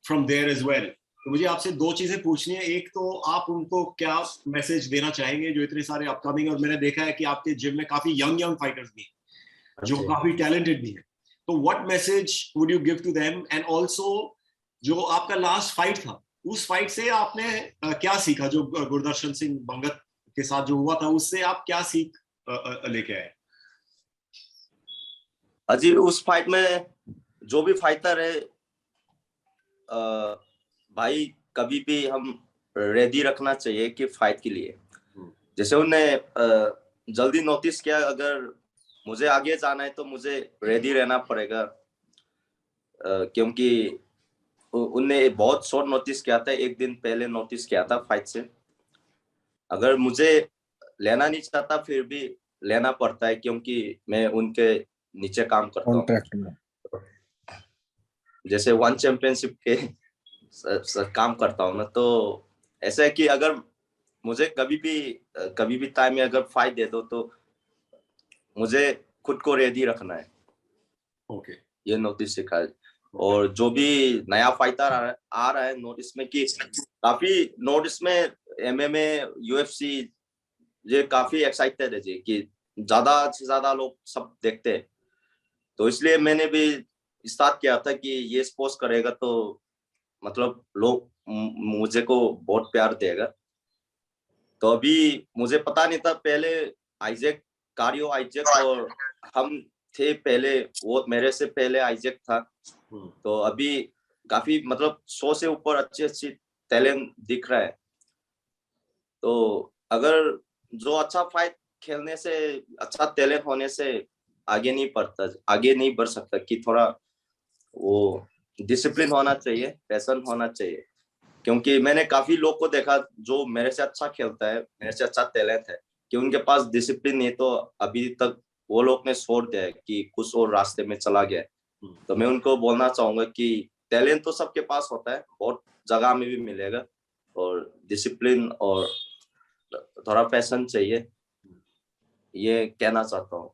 S2: from there as well. तो मुझे आपसे 2 चीजें पूछनी है। एक तो आप उनको क्या मैसेज देना चाहेंगे जो इतने सारे अपकमिंग, और मैंने देखा है कि आपके जिम में काफी यंग फाइटर्स भी हैं जो काफी टैलेंटेड भी हैं, तो what message would you give to them? And also जो आपका लास्ट फाइट था, उस फाइट से आपने क्या सीखा? जो गुरदर्शन सिंह भंगत के साथ जो हुआ था, उससे आप क्या सीख लेके आए?
S5: अजी, उस फाइट में जो भी फाइटर है भाई, कभी भी हम रेडी रखना चाहिए कि फाइट के लिए। जैसे उन्हें जल्दी नोटिस किया, अगर मुझे आगे जाना है तो मुझे रेडी रहना पड़ेगा, क्योंकि उन्हें बहुत शॉर्ट नोटिस किया था, 1 दिन पहले नोटिस किया था फाइट से। अगर मुझे लेना नहीं चाहता फिर भी लेना पड़ता है, क्योंकि मैं उनके नीचे काम करता हूँ
S4: कॉन्ट्रैक्ट में,
S5: जैसे वन चैंपियनशिप के काम करता हूँ ना। तो ऐसा है कि अगर मुझे कभी भी टाइम में अगर फाइट दे दो तो मुझे खुद को रेडी रखना है।
S2: ओके,
S5: ये नोटिस सिखा है। और जो भी नया फाइटर आ रहा है, नोटिस में कि काफी नोटिस में एमएमए यूएफसी ये काफी एक्साइटेड है जी, कि ज्यादा से ज्यादा लोग सब देखते हैं। तो इसलिए मैंने भी स्टार्ट किया था कि ये स्पोर्ट्स करेगा तो मतलब लोग मुझे को बहुत प्यार देगा। तो अभी मुझे पता नहीं था, पहले आइजैक और हम थे पहले, वो मेरे से पहले आइजैक था। तो अभी काफी मतलब 100 से ऊपर अच्छी टैलेंट दिख रहा है। तो अगर जो अच्छा फाइट खेलने से, अच्छा टैलेंट होने से आगे नहीं बढ़ सकता, कि थोड़ा वो डिसिप्लिन होना चाहिए, पैशन होना चाहिए। क्योंकि मैंने काफी लोग को देखा जो मेरे से अच्छा खेलता है, मेरे से अच्छा टैलेंट है, कि उनके पास डिसिप्लिन नहीं, तो अभी तक वो लोग ने छोड़ दिया है कि कुछ और रास्ते में चला गया है। तो मैं उनको बोलना चाहूंगा कि टैलेंट तो सबके पास होता है, बहुत जगह में भी मिलेगा, और डिसिप्लिन और थोड़ा पैशन चाहिए, ये कहना चाहता हूँ।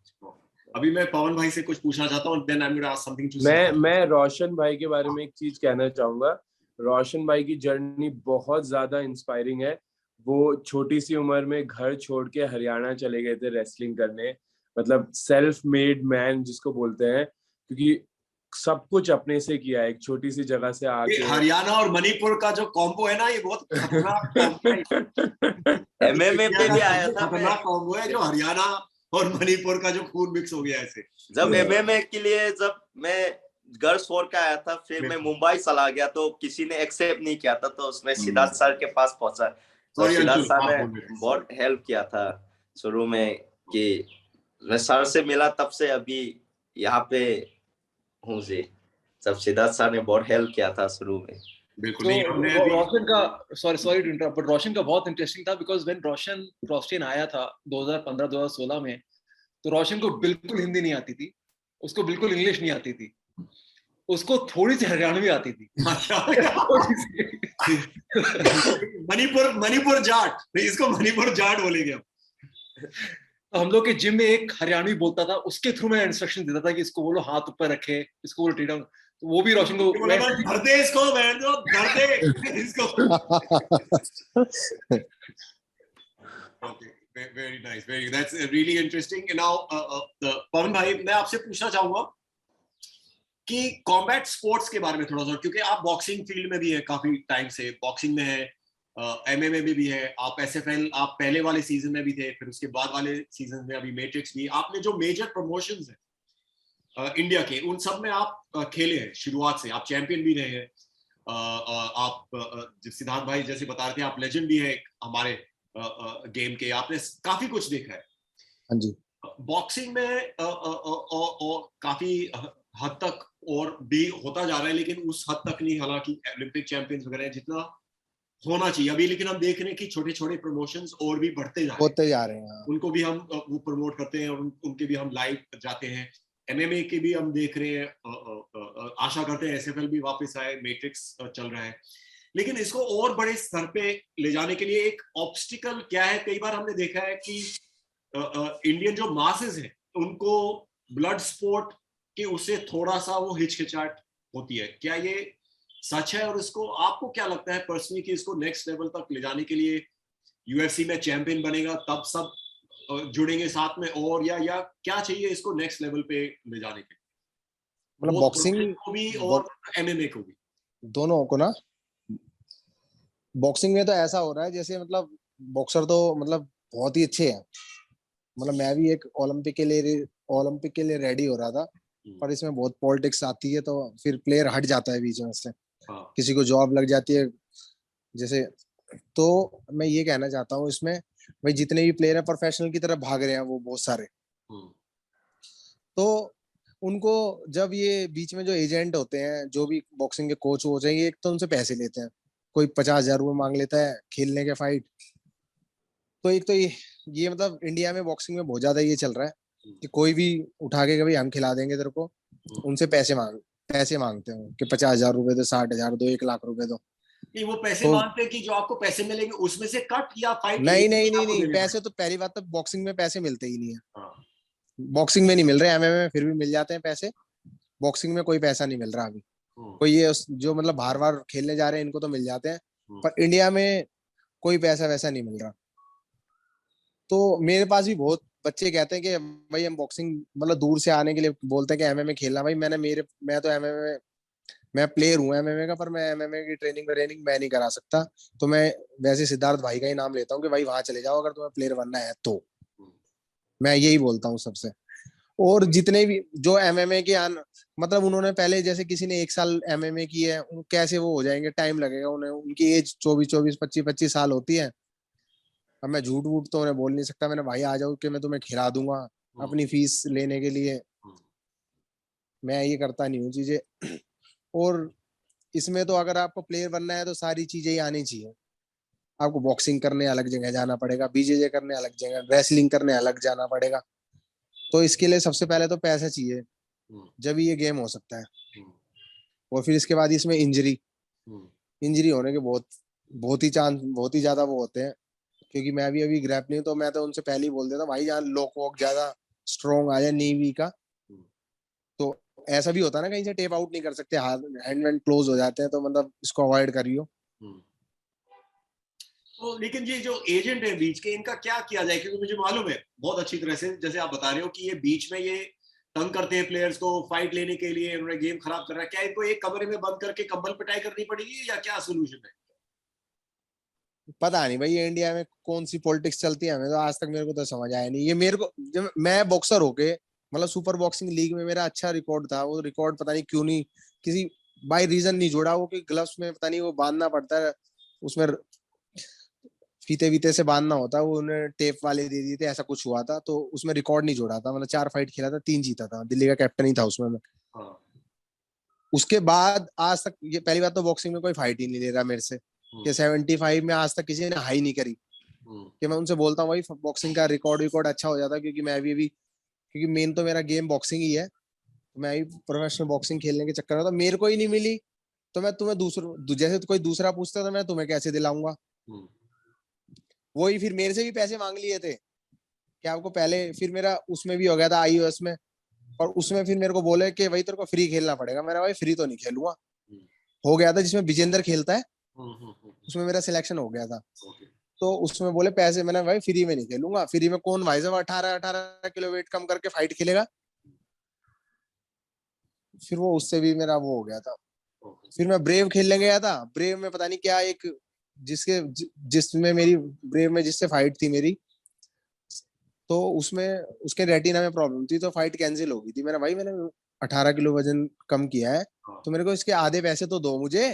S2: अभी मैं पवन भाई से कुछ पूछना चाहता हूँ, then I am going to ask something to
S6: मैं रोशन भाई के बारे में एक चीज कहना चाहूंगा। रोशन भाई की जर्नी बहुत ज्यादा इंस्पायरिंग है। वो छोटी सी उम्र में घर छोड़ के हरियाणा चले गए थे रेसलिंग करने, मतलब सेल्फ मेड मैन जिसको बोलते हैं, क्योंकि सब कुछ अपने से किया, एक छोटी सी जगह से आके।
S2: हरियाणा और मणिपुर का जो कॉम्बो है ना, ये बहुत खतरनाक कॉम्बो है।
S5: एमएमए पे भी आया था,
S2: खतरनाक कॉम्बो है जो हरियाणा और मणिपुर का जो खून मिक्स हो गया ऐसे।
S5: जब एमएमए के लिए जब मैं घर छोड़ के आया था, फिर मैं मुंबई चला गया, तो किसी ने एक्सेप्ट नहीं किया था, तो उसमें सिद्धार्थ सर के पास पहुंचा। तो सिद्धार्थ सर ने बहुत हेल्प किया था शुरू में, कि मैं सर से मिला, तब से अभी यहाँ पे हूँ जी। सब सिद्धार्थ सर ने बहुत हेल्प किया था शुरू में।
S2: बिल्कुल।
S3: तो रोशन का सॉरी टू इंटरप्ट, बट रोशन का बहुत इंटरेस्टिंग था, बिकॉज व्हेन रोशन आया था 2015-2016 में, तो रोशन को बिल्कुल हिंदी नहीं आती थी, उसको बिल्कुल इंग्लिश नहीं आती थी, उसको थोड़ी सी हरियाणवी आती थी।
S2: मणिपुर जाट, इसको मणिपुर जाट बोलेंगे हम।
S3: तो हम लोग के जिम में एक हरियाणवी बोलता था, उसके थ्रू मैं इंस्ट्रक्शन देता था कि इसको बोलो हाथ ऊपर रखे, इसको बोलो टी डाउन। तो वो भी रोशन को
S2: धर दे इसको, बैठ दो, धर दे इसको। Very nice, very that's really interesting. Now, पवन भाई, मैं आपसे पूछना चाहूंगा कि कॉम्बैट स्पोर्ट्स के बारे में थोड़ा सा, क्योंकि आप बॉक्सिंग फील्ड में भी है, काफी टाइम से बॉक्सिंग में है, एमएमए में भी है, आप एसएफएल आप पहले वाले सीजन में भी थे, फिर उसके बाद वाले सीजन में अभी मैट्रिक्स भी, आपने जो मेजर प्रमोशंस है इंडिया के, उन सब में आप खेले हैं शुरुआत से, आप चैंपियन भी रहे हैं, आप सिद्धांत भाई जैसे बता रहे थे, आप लेजेंड भी है हमारे गेम के, आपने काफी कुछ देखा है।
S4: हाँ जी।
S2: बॉक्सिंग में काफी हद तक और भी होता जा रहा है, लेकिन उस हद तक नहीं, हालांकि ओलंपिक चैंपियंस वगैरह जितना होना चाहिए अभी, लेकिन हम देख रहे हैं कि छोटे छोटे प्रमोशंस और भी बढ़ते जा रहे हैं। उनको भी हम वो प्रमोट करते हैं और उनके भी हम लाइव जाते हैं। एमएमए के भी हम देख रहे हैं, आशा करते हैं एसएफएल भी वापस आए, मैट्रिक्स चल रहा है, लेकिन इसको और बड़े स्तर पे ले जाने के लिए एक ऑब्स्टिकल क्या है? कई बार हमने देखा है कि इंडियन जो मासेस हैं उनको ब्लड स्पोर्ट के उससे थोड़ा सा वो हिचकिचाहट होती है, क्या ये सच है? और इसको आपको क्या लगता है पर्सनली कि इसको नेक्स्ट लेवल तक ले जाने के लिए यूएफसी में चैंपियन बनेगा तब सब जुड़ेंगे साथ में, और या क्या चाहिए इसको नेक्स्ट लेवल पे ले जाने के लिए?
S4: मतलब बॉक्सिंग
S2: को भी और एमएमए को भी,
S4: दोनों को ना। बॉक्सिंग में तो ऐसा हो रहा है जैसे मतलब बॉक्सर तो मतलब बहुत ही अच्छे हैं, मतलब मैं भी एक ओलंपिक के लिए रेडी हो रहा था, पर इसमें बहुत पॉलिटिक्स आती है तो फिर प्लेयर हट जाता है बीच में से, किसी को जॉब लग जाती है जैसे। तो मैं ये कहना चाहता हूँ इसमें भाई जितने भी प्लेयर हैं प्रोफेशनल की तरफ भाग रहे हैं वो बहुत सारे, तो उनको जब ये बीच में जो एजेंट होते हैं, जो भी बॉक्सिंग के कोच हो जाएंगे, एक तो उनसे पैसे लेते हैं, कोई 50,000 रुपये मांग लेता है खेलने के फाइट। तो एक तो ये मतलब इंडिया में बॉक्सिंग में बहुत ज्यादा ये चल रहा है कि कोई भी उठा के कभी हम खिला देंगे तेरे को, उनसे पैसे मांगते हैं कि 50,000 रुपए दो, 60,000 दो, 1 लाख रुपए दो।
S2: नहीं, वो पैसे
S4: तो
S2: मांगते हैं कि जो आपको पैसे मिलेंगे उसमें से कट, या फाइट
S4: नहीं, पैसे तो पहली बात तो बॉक्सिंग में पैसे मिलते ही नहीं है। बॉक्सिंग में नहीं मिल रहे, एमएमए में फिर भी मिल जाते हैं पैसे, बॉक्सिंग में कोई पैसा नहीं मिल रहा अभी। कोई ये जो मतलब बार बार खेलने जा रहे हैं इनको तो मिल जाते हैं, पर इंडिया में कोई पैसा वैसा नहीं मिल रहा। तो मेरे पास भी बहुत बच्चे कहते हैं कि भाई हम बॉक्सिंग मतलब दूर से आने के लिए बोलते हैं कि एमएमए खेलना। भाई मैं तो एमएमए, मैं प्लेयर हूँ एमएमए का, पर मैं एमएमए की ट्रेनिंग मैं नहीं करा सकता। तो मैं वैसे सिद्धार्थ भाई का ही नाम लेता हूँ कि भाई वहां चले जाओ अगर तुम्हें प्लेयर बनना है तो। मैं यही बोलता हूँ सबसे। और जितने भी जो एमएमए के मतलब उन्होंने पहले जैसे किसी ने 1 साल एमएमए की है, कैसे वो हो जाएंगे? टाइम लगेगा उन्हें, उनकी एज 24, 25 साल होती है। अब मैं झूठ वूठ तो उन्हें बोल नहीं सकता, मैंने भाई आ जाओ कि मैं तुम्हें खिला दूंगा अपनी फीस लेने के लिए, मैं ये करता नहीं हूँ चीजें। और इसमें तो अगर आपको प्लेयर बनना है तो सारी चीजें ही आनी चाहिए। आपको बॉक्सिंग करने अलग जगह जाना पड़ेगा, बीजेजे करने अलग जगह, रेसलिंग करने अलग जाना पड़ेगा। तो इसके लिए सबसे पहले तो पैसा चाहिए, जब ये गेम हो सकता है। और फिर इसके बाद इसमें इंजरी होने के बहुत ही ज्यादा वो होते हैं। क्योंकि मैं भी अभी ग्रैपलिंग, तो मैं तो उनसे पहले ही बोल देता भाई यहाँ लोक वॉक ज्यादा स्ट्रॉन्ग आ जाए नी वी का, तो ऐसा भी होता है ना कहीं से टेप आउट नहीं कर सकते, हैंड वैंड क्लोज हो जाते हैं, तो मतलब इसको अवॉइड करियो।
S2: तो लेकिन ये जो एजेंट है बीच के, इनका क्या किया जाए? क्योंकि मुझे मालूम है बहुत अच्छी तरह से, जैसे आप बता रहे हो कि ये बीच में ये तंग करते हैं प्लेयर्स को फाइट लेने के लिए, उन्होंने गेम खराब कर रहा है। क्या इनको एक कमरे में बंद करके कंबल पिटाई करनी पड़ेगी या क्या सोल्यूशन है?
S4: पता नहीं भाई ये इंडिया में कौन सी पॉलिटिक्स चलती है, हमें तो आज तक मेरे को तो समझ आया नहीं। ये मेरे को, जब मैं बॉक्सर होके मतलब सुपर बॉक्सिंग लीग में मेरा अच्छा रिकॉर्ड था, वो रिकॉर्ड पता नहीं क्यों नहीं किसी बाय रीजन नहीं जोड़ा। वो कि ग्लव्स में पता नहीं वो बांधना पड़ता है, उसमें फीते वीते से बांधना होता है, वो उन्हें टेप वाले दे दिए थे, ऐसा कुछ हुआ था, तो उसमें रिकॉर्ड नहीं जोड़ा था। मतलब 4 फाइट खेला था, 3 जीता था, दिल्ली का कैप्टन ही था उसमें मैं। उसके बाद आज तक ये पहली बात तो बॉक्सिंग में कोई फाइट ही नहीं ले रहा मेरे से, कि 75 में आज तक किसी ने हाई नहीं करी। कि मैं उनसे बोलता हूँ भाई बॉक्सिंग का रिकॉर्ड अच्छा हो जाता, क्योंकि मैं भी क्योंकि मेन तो मेरा गेम बॉक्सिंग ही है, मैं भी प्रोफेशनल बॉक्सिंग खेलने के चक्कर में, तो मेरे को ही नहीं मिली तो मैं तुम्हें जैसे कोई दूसरा पूछता तो मैं तुम्हें कैसे दिलाऊंगा? वही फिर मेरे से भी पैसे मांग लिए थे कि आपको पहले, फिर मेरा उसमें भी हो गया था आईओएस में, और उसमें फिर मेरे को बोले कि भाई तेरे को फ्री खेलना पड़ेगा। मैंने भाई फ्री तो नहीं खेलूंगा। हो गया था जिसमें विजेंद्र खेलता है, उसमें मेरा सिलेक्शन हो गया था। तो उसमें बोले पैसे, मैंने भाई फ्री में नहीं खेलूंगा, फ्री में कौन भाई साहब 18 किलो वेट कम करके फाइट खेलेगा। फिर वो उससे भी मेरा वो हो गया था। फिर मैं ब्रेव खेलने गया था, ब्रेव में पता नहीं क्या एक जिसमें मेरी ब्रेव में जिससे फाइट थी मेरी, तो उसमें उसके रेटिना में प्रॉब्लम थी, तो फाइट कैंसिल हो गई थी। मेरा भाई मैंने 18 किलो वजन कम किया है, तो मेरे को इसके आधे पैसे तो दो मुझे।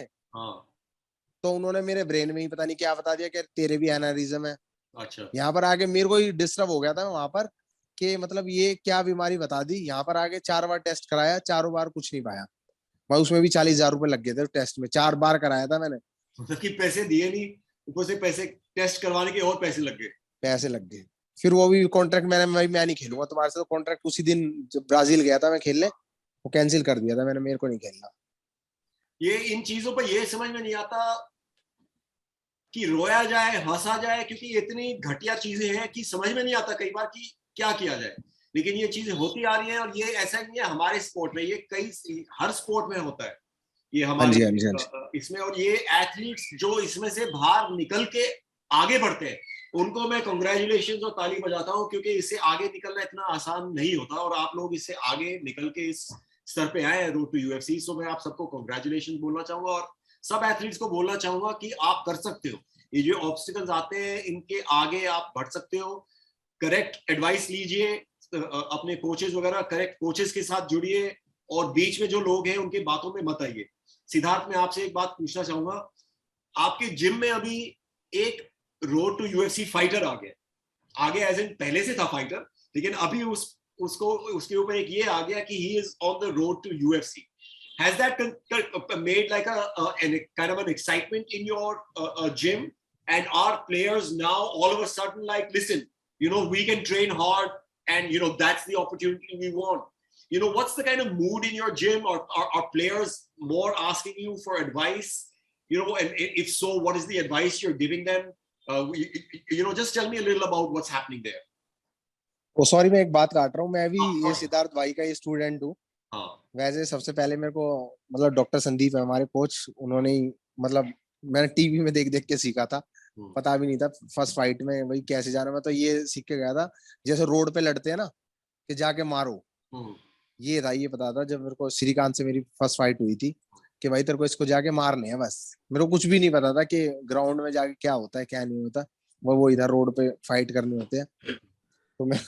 S4: तो उन्होंने मेरे ब्रेन में ही पता नहीं क्या बता दिया कि तेरे भी एनारिज्म है।
S2: अच्छा।
S4: यहाँ पर आके मेरे को ही डिस्टर्ब हो गया था वहां पर, कि मतलब ये क्या बीमारी बता दी। यहाँ पर आके 4 बार टेस्ट कराया, चारों बार कुछ नहीं पाया भाई। उसमें भी 40,000 रुपए लग गए थे टेस्ट में, 4 बार कराया था मैंने।
S2: मतलब कि पैसे दिए नहीं, ऊपर से पैसे टेस्ट करवाने के और पैसे लग गए।
S4: पैसे लग गए। फिर वो भी कॉन्ट्रैक्ट मैं नहीं खेलूंगा तुम्हारे से, तो कॉन्ट्रैक्ट उसी दिन जब ब्राजील गया था मैं खेलने, वो कैंसिल कर दिया था मैंने, मेरे को नहीं खेलना।
S2: ये इन चीजों पर ये समझ में नहीं आता कि रोया जाए हंसा जाए, क्योंकि इतनी घटिया चीजें हैं कि समझ में नहीं आता कई बार कि क्या किया जाए। लेकिन ये चीजें होती आ रही हैं, और ये ऐसा नहीं है हमारे स्पोर्ट में, ये कई हर स्पोर्ट में होता है ये हमारे इसमें। और ये एथलीट्स जो इसमें से बाहर निकल के आगे बढ़ते हैं, उनको मैं कांग्रेचुलेशन और ताली बजाता हूँ, क्योंकि इससे आगे निकलना इतना आसान नहीं होता, और आप लोग इससे आगे निकल के इस स्तर पे आए हैं, रोड टू यूएफसी। सो मैं आप सबको कांग्रेचुलेशन बोलना चाहूंगा, और सब एथलीट्स को बोलना चाहूंगा कि आप कर सकते हो। ये जो ऑब्स्टिकल्स आते हैं इनके आगे आप बढ़ सकते हो। करेक्ट एडवाइस लीजिए अपने कोचेस वगैरह, करेक्ट कोचेस के साथ जुड़िए, और बीच में जो लोग हैं उनकी बातों में मत आइए। सिद्धार्थ, मैं आपसे एक बात पूछना चाहूंगा, आपके जिम में अभी एक रोड टू यूएफसी फाइटर आ गया, आगे एज इन पहले से था फाइटर, लेकिन अभी उसको उसके ऊपर एक ये आ गया कि he is on the road to UFC. Has that made like a kind of an excitement in your gym? And are players now all of a sudden like, listen, we can train hard, and that's the opportunity we want. What's the kind of mood in your gym? Or are players more asking you for advice? And if so, what is the advice you're giving them? Just tell me a little about what's happening there.
S4: Oh sorry, मैं एक बात काट रहा हूँ। मैं भी ये सिद्धार्थ भाई का स्टूडेंट हूँ। वैसे सबसे पहले मेरे को मतलब डॉक्टर संदीप है हमारे कोच, उन्होंने ही मतलब मैंने टीवी में देख देख के सीखा था, पता भी नहीं था फर्स्ट फाइट में वही कैसे जाना। मैं तो ये सीख के गया था, जैसे रोड पे लड़ते हैं ना कि जाके मारो, ये था, ये पता था। जब मेरे को श्रीकांत से मेरी फर्स्ट फाइट हुई थी कि भाई तेरे को इसको जाके मारने हैं बस, मेरे को कुछ भी नहीं पता था कि ग्राउंड में जाके क्या होता है क्या नहीं होता। वो इधर रोड पे फाइट करने होते हैं। तो मैं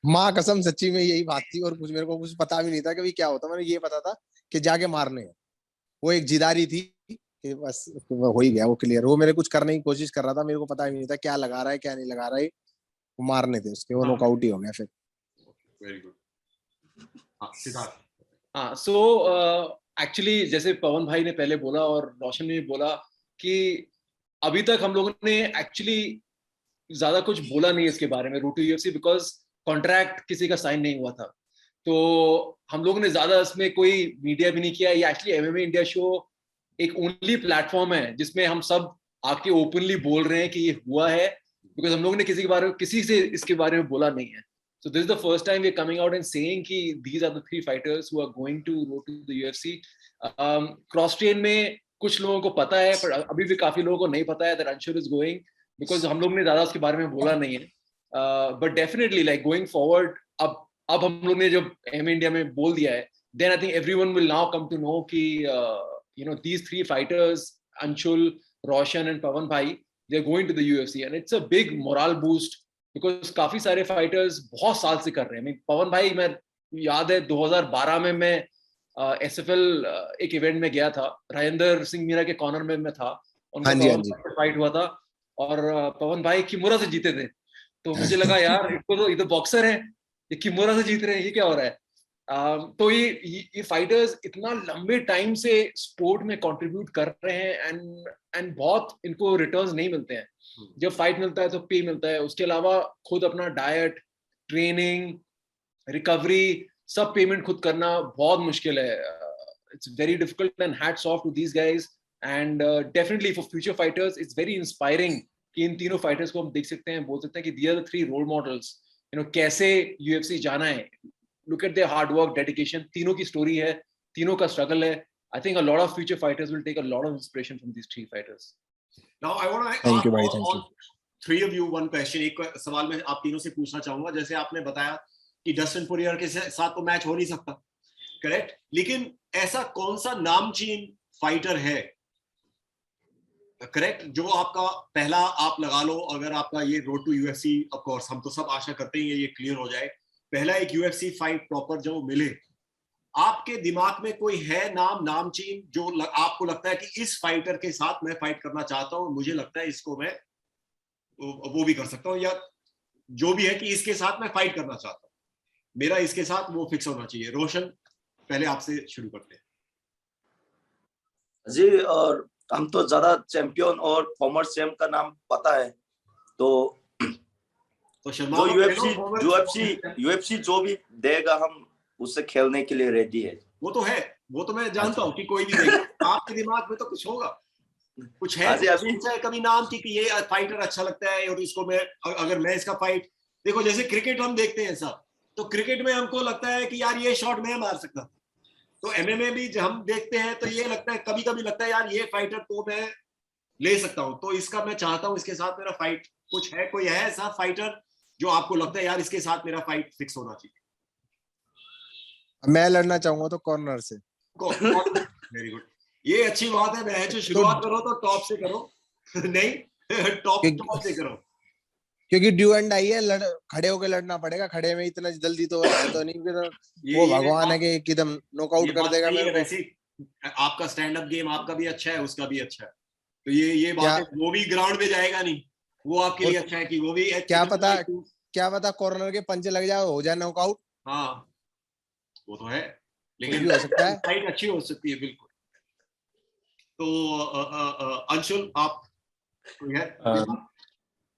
S4: माँ कसम सच्ची में यही बात थी, और कुछ मेरे को कुछ पता भी नहीं था कि भाई क्या होता। मैंने ये पता था कि जाके मारने हैं। वो एक जिदारी थी कि बस हो ही गया वो क्लियर। वो मेरे कुछ करने की कोशिश कर रहा था, मेरे को पता भी नहीं था क्या लगा रहा है क्या नहीं लगा रहा है। वो मारने थे उसके, वो नॉकआउट ही हो गया फिर।
S2: Very good. सिद्धार्थ,
S3: हाँ, सो एक्चुअली जैसे पवन भाई ने पहले बोला और रोशन ने बोला कि अभी तक हम लोगों ने एक्चुअली ज्यादा कुछ बोला नहीं इसके बारे में, road to UFC, because contract किसी का साइन नहीं हुआ था। तो हम लोगों ने ज्यादा इसमें कोई मीडिया भी नहीं किया। ये एक्चुअली एमएमए इंडिया शो एक ओनली प्लेटफॉर्म है जिसमें हम सब आके ओपनली बोल रहे हैं कि ये हुआ है, बिकॉज हम लोगों ने किसी से इसके बारे में बोला नहीं है। So this is the first time we're coming out and saying कि these are the 3 fighters who are going to road to the UFC. Cross train में कुछ लोगों को पता है, पर अभी भी काफी लोगों को नहीं पता है that Anshul is going, because हम लोग ने ज्यादा उसके बारे में बोला नहीं है। But definitely like going forward, अब हम लोग ने जब एम इंडिया में बोल दिया है, then I think everyone will now come to know कि these 3 fighters, Anshul, Roshan and Pawan Bhai, they're going to the UFC, and it's a big morale boost. Because काफी सारे फाइटर्स बहुत साल से कर रहे हैं। पवन भाई, मैं याद है 2012 में मैं एसएफएल एक इवेंट में गया था, राजेंद्र सिंह मीरा के कॉर्नर में मैं था, उनका फाइट हुआ था और पवन भाई किमोरा से जीते थे। तो मुझे लगा यार इनको तो, ये तो बॉक्सर है, ये किमोरा से जीत रहे हैं, ये क्या हो रहा है। तो ये फाइटर्स इतना लंबे टाइम से स्पोर्ट में कंट्रीब्यूट कर रहे हैं, एंड बहुत इनको रिटर्न्स नहीं मिलते हैं। जब फाइट मिलता है तो पे मिलता है, उसके अलावा खुद अपना डाइट, ट्रेनिंग, रिकवरी, सब पेमेंट खुद करना बहुत मुश्किल है। It's very difficult, and hats off to these guys, and definitely for future fighters it's very inspiring कि इन तीनों फाइटर्स को हम देख सकते हैं, बोल सकते हैं कि they are the 3 role models, कैसे यूएफसी जाना है। Look at their hard work, dedication. तीनों की स्टोरी है, तीनों का स्ट्रगल है। I think a lot of future fighters will take a lot of inspiration from these 3 fighters.
S2: Now I want to
S4: Thank you,
S2: ask
S4: bhai, thank
S2: all three of you one question. एक सवाल मैं आप तीनों से पूछना चाहूंगा. जैसे आपने बताया कि डस्टिन पोरियर के साथ तो मैच हो नहीं सकता, करेक्ट, लेकिन ऐसा कौन सा नामचीन फाइटर है, करेक्ट, जो आपका पहला आप लगा लो, अगर आपका ये road to UFC, of course हम तो सब आशा करते हैं ये क्लियर हो जाए, पहला एक यूएफसी फाइट प्रॉपर जो मिले, आपके दिमाग में कोई है नामचीन जो आपको लगता है कि इस फाइटर के साथ मैं फाइट करना चाहता हूं, मुझे लगता है इसको मैं वो भी कर सकता हूं, या जो भी है कि इसके साथ मैं फाइट करना चाहता हूं, मेरा इसके साथ वो फिक्स होना चाहिए. रोशन, पहले आपसे शुरू करते हैं.
S5: जी, और हम तो ज्यादा चैंपियन और फॉर्मर चैंप का नाम पता है, तो
S2: शर्मा
S5: जो यूएफसी जो भी देगा हम उससे खेलने के लिए रेडी है.
S2: वो तो है, वो तो मैं जानता हूँ कि कोई भी देगा. आपके दिमाग में तो कुछ होगा, कुछ है
S5: अभी
S2: कभी नाम की कि ये फाइटर अच्छा लगता है और इसको मैं, अगर मैं इसका फाइट, देखो जैसे क्रिकेट हम देखते हैं सब, तो क्रिकेट में हमको लगता है कि यार ये शॉट मैं मार सकता, तो एमएमए भी जब हम देखते हैं तो ये लगता है, कभी कभी लगता है यार ये फाइटर तो मैं ले सकता हूँ, तो इसका मैं चाहता हूँ इसके साथ मेरा फाइट. कुछ है, कोई है ऐसा फाइटर जो आपको लगता है यार इसके साथ मेरा फाइट फिक्स होना चाहिए?
S4: मैं लड़ना चाहूंगा तो कॉर्नर से.
S2: वेरी गुड, ये अच्छी बात है. मैं जो शुरुआत करो तो टॉप से करो. नहीं, टॉप से करो,
S4: क्योंकि ड्यू एंड डाई है, खड़े होकर लड़ना पड़ेगा. खड़े में इतना जल्दी तो है तो नहीं, वो भगवान है कि एकदम नॉकआउट कर देगा मेरे को.
S2: वैसे आपका स्टैंड अप गेम आपका भी अच्छा है, उसका भी अच्छा है, तो ये बात है, वो भी ग्राउंड में जाएगा नहीं, वो आपके लिए अच्छा है कि वो भी. क्या
S4: पता कॉर्नर के पंच लग जाए, हो जाए नॉकआउट.
S2: हाँ, वो तो है, लेकिन
S4: हो सकता है,
S2: फाइट अच्छी हो सकती है. बिल्कुल. तो अंशुल, आप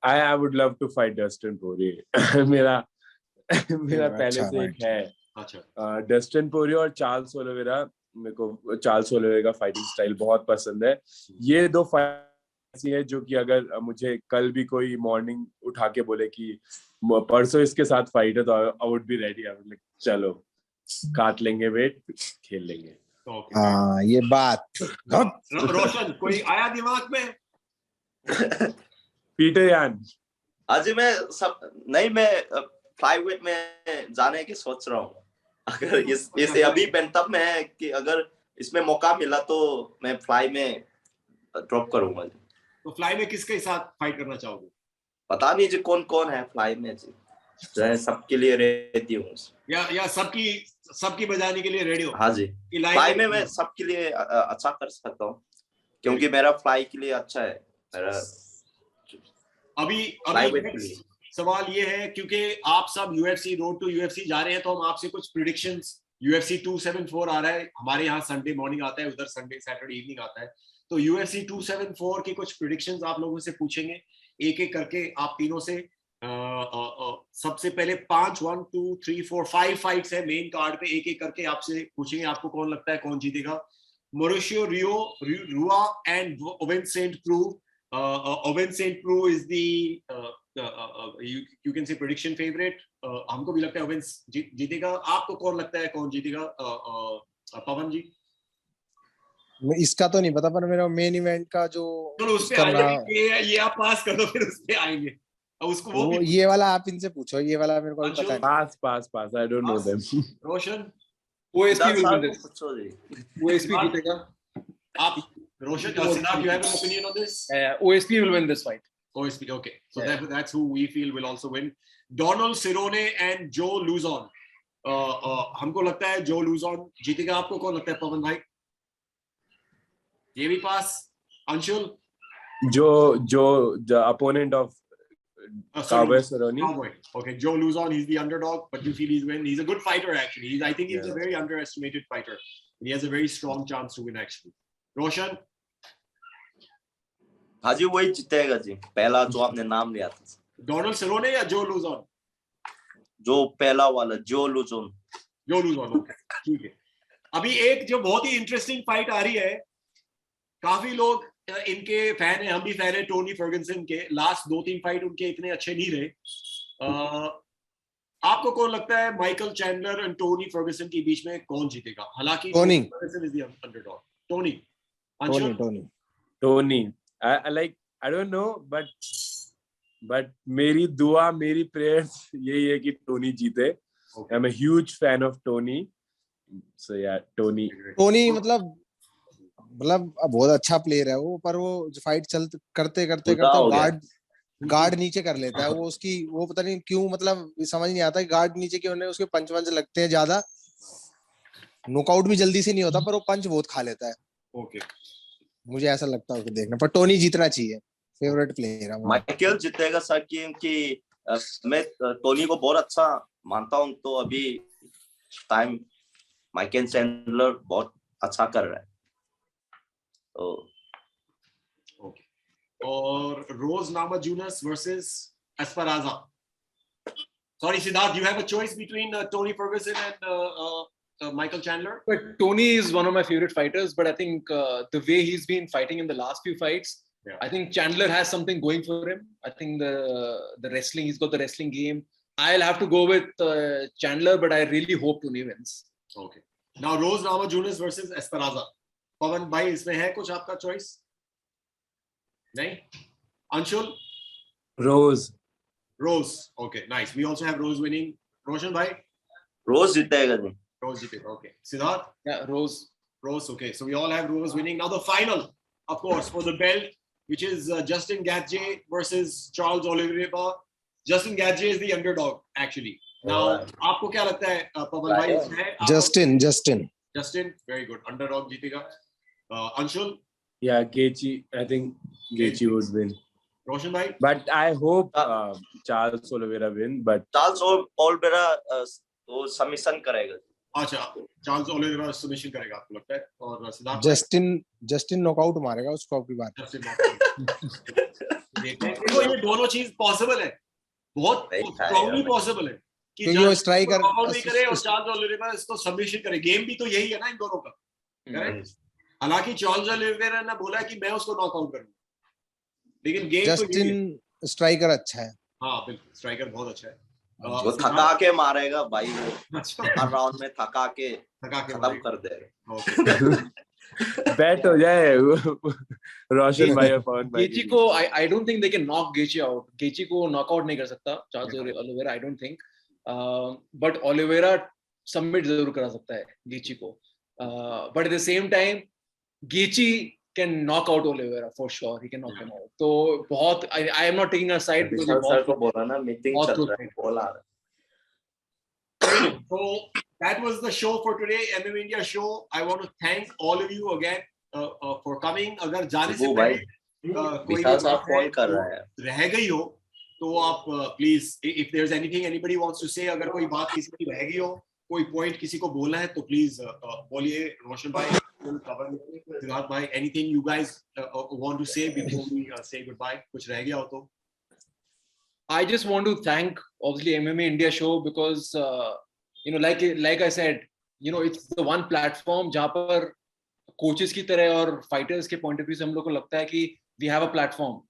S6: I would love to fight Dustin Poirier. मेरा पहले से एक है. अच्छा. डस्टिन पोरियर और चार्ल्स ओलिवेरा, मेरे को चार्ल्स ओलिवेरा का फाइटिंग स्टाइल बहुत पसंद है. ये दो फाइट ऐसी है जो कि अगर मुझे कल भी कोई मॉर्निंग उठा के बोले कि परसों इसके साथ फाइट है, तो I would be ready. I would like चलो काट लेंगे वेट, खेल लेंगे.
S4: हाँ, ये बात.
S2: रोशन, कोई आया दिमाग में?
S6: पीटर यान.
S5: आज मैं फ्लाईवेट में जाने की सोच रहा हूँ. अगर इसे अभी तब में है कि अगर इसमें मौका मिला तो मैं फ्लाई में ड्रॉप करूंगा.
S2: तो फ्लाई में किसके साथ फाइट करना चाहोगे?
S5: पता नहीं जी कौन है फ्लाई में जी. सबके लिए रेडी हूँ,
S2: या सबकी बजाने के लिए रेडी हो?
S5: हाँ जी, फ्लाई में मैं सबके लिए अच्छा कर सकता हूँ, क्योंकि मेरा फ्लाई के लिए अच्छा है. मेरा
S2: अभी सवाल ये है, क्योंकि आप सब यूएफसी, रोड टू यूएफसी जा रहे हैं, तो हम आपसे कुछ प्रेडिक्शंस, यूएफसी 274 आ रहा है, हमारे यहाँ संडे मॉर्निंग आता है, उधर संडे सैटरडे इवनिंग आता है, तो यूएफसी 274 की कुछ प्रेडिक्शंस आप लोगों से पूछेंगे एक एक करके, आप तीनों से. सबसे पहले 5 फाइट्स है मेन कार्ड पे, एक एक करके आपसे पूछेंगे, आपको कौन लगता है कौन जीतेगा. Mauricio Rua and Owen St. Preux. Owen St. Preux is the you can say prediction favorite. हमको भी लगता है ओवेन जीतेगा. आपको कौन लगता है कौन जीतेगा? पवन जी.
S4: इसका तो नहीं पता, पर मेरा मेन इवेंट का जो,
S2: चलो उस पे आएंगे, ये आप पास कर दो, फिर उस पे आएंगे. उसको वो
S4: ये वाला आप इनसे पूछो, ये वाला मेरे को भी पता है.
S6: पास I don't know them.
S2: Roshan,
S3: OSP will win this. OSP जीतेगा.
S2: आप Roshan, Siddharth, you have an opinion on this?
S3: OSP will win this fight.
S2: OSP, okay. So that's who we feel will also win. Donald Cerrone and Joe Luzon. हमको लगता है Joe Luzon जीतेगा. आपको कौन लगता है पवन भाई? ये भी पास. Anshul?
S6: the opponent of Cowboy Cerrone.
S2: Okay, Joe Luzon, he's the underdog, but you feel he's win. He's a good fighter actually. I think he's a very underestimated fighter. He has a very strong chance to win actually. Roshan?
S5: हाँ जी, वही जीतेगा जी, पहला जो आपने नाम लिया था.
S2: Donald सेरोने या जो लूजॉन?
S5: जो पहला वाला, जो लूजॉन.
S2: ओके, ठीक है. अभी एक जो बहुत ही इंटरेस्टिंग फाइट आ रही है, काफी लोग इनके फैन है, हम भी फैन है टोनी फर्गुसन के. लास्ट 2-3 फाइट उनके इतने अच्छे नहीं रहे. आपको कौन लगता है माइकल चैंडलर और टोनी फर्गुसन के बीच में कौन जीतेगा? हालांकि Tony Ferguson is the underdog. Tony.
S6: I like I don't know, but मेरी दुआ, मेरी prayers यही है कि टोनी जीते. I'm a huge fan of Tony. So yeah, Tony.
S4: Tony मतलब बहुत अच्छा प्लेयर है वो, पर वो फाइट करते करते
S5: बुरा हो गया.
S4: गार्ड नीचे कर लेता है वो. उसकी वो पता नहीं क्यों, मतलब समझ नहीं आता कि गार्ड नीचे क्यों नहीं. उसके पंच वंच लगते हैं ज्यादा, नॉकआउट भी जल्दी से नहीं होता, पर वो पंच बहुत खा लेता है.
S2: ओके,
S4: मुझे ऐसा लगता है उसको देखना. पर टोनी जीतना चाहिए, फेवरेट प्लेयर है वो.
S5: माइकल जीतेगा सर, क्योंकि मैं टोनी को बहुत अच्छा मानता हूँ. तो अभी टाइम माइकल चैंडलर बहुत अच्छा कर रहा है. तो
S2: ओके. और रोज नामाजुनस versus एस्पराजा. Sorry, Siddharth, you have a choice between Tony Ferguson and Michael Chandler?
S3: But Tony is one of my favorite fighters, but I think the way he's been fighting in the last few fights, I think Chandler has something going for him. I think the wrestling, he's got the wrestling game. I'll have to go with Chandler, but I really hope Tony wins.
S2: Okay. Now Rose Namajunas versus Esparza. Pawan bhai, इसमें है कुछ आपका choice? नहीं? Anshul?
S6: Rose.
S2: Rose. Okay, nice. We also have Rose winning. Roshan bhai?
S5: रोज जीतेगा नहीं.
S2: Rose जीते. Okay. Siddharth?
S3: Yeah, Rose.
S2: Rose. Okay. So we all have Rose winning. Now the final, of course, for the belt, which is Justin Gaethje versus Charles Oliveira. Justin Gaethje is the underdog, actually. Now, आपको क्या लगता है, पवन भाई?
S4: Justin.
S2: Very good. Underdog जीतेगा. Anshul?
S6: Yeah, Gaethje. I think Gaethje would win.
S2: Roshan bhai?
S6: But I hope Charles Oliveira win. But
S5: Charles Oliveira वो submission करेगा.
S2: अच्छा, Charles Oliveira submission करेगा आपको लगता है? और सिद्धार्थ?
S4: जस्टिन नॉकआउट मारेगा उसको की बात.
S2: देखो ये दोनों चीज पॉसिबल है, बहुत स्ट्रांगली पॉसिबल है कि
S4: जो स्ट्राइकर
S2: नॉकआउट भी करे और चार्ल्स ओलिवेरा इसको सबमिशन करे. गेम भी तो यही है ना इन दोनों का. करेक्ट. हालांकि चार्ल्स ओलिवेरा ने बोला कि मैं उसको नॉकआउट करूंगा, लेकिन गेम
S4: जस्टिन स्ट्राइकर अच्छा है.
S2: हाँ बिल्कुल, स्ट्राइकर बहुत अच्छा है.
S5: वो थका के मारेगा भाई. हर राउंड में थका के खत्म कर देगा.
S6: बैट हो जाए रोशन भाई और पवन भाई.
S3: Gaethje को I don't think they can knock Gaethje out. Gaethje को नॉकआउट नहीं कर सकता Charles Oliveira, I don't think. But Oliveira submit जरूर करा सकता है Gaethje को. But at the same time, Gaethje can knock out Oliveira for sure. He can knock him out. तो बहुत I am not taking a side.
S5: Sir को बोला ना मीटिंग चल रहा है, बोला.
S2: So that was the show for today, MMA India show. I want to thank all of you again for coming. अगर जाने से पहले कोई
S5: फोन कर रहा है,
S2: रह गई हो तो आप please, if there's anything anybody wants to say, अगर कोई बात किसी की रह गई हो, कोई पॉइंट किसी को बोलना है तो प्लीज बोलिए. रोशन भाई, सिद्धार्थ भाई, anything you guys want to say before we say goodbye? कुछ रह गया हो तो.
S3: I just want to thank obviously MMA India show because like I said, it's the one platform जहाँ पर coaches की तरह और fighters के point of view से हम लोग को लगता है कि we have a platform.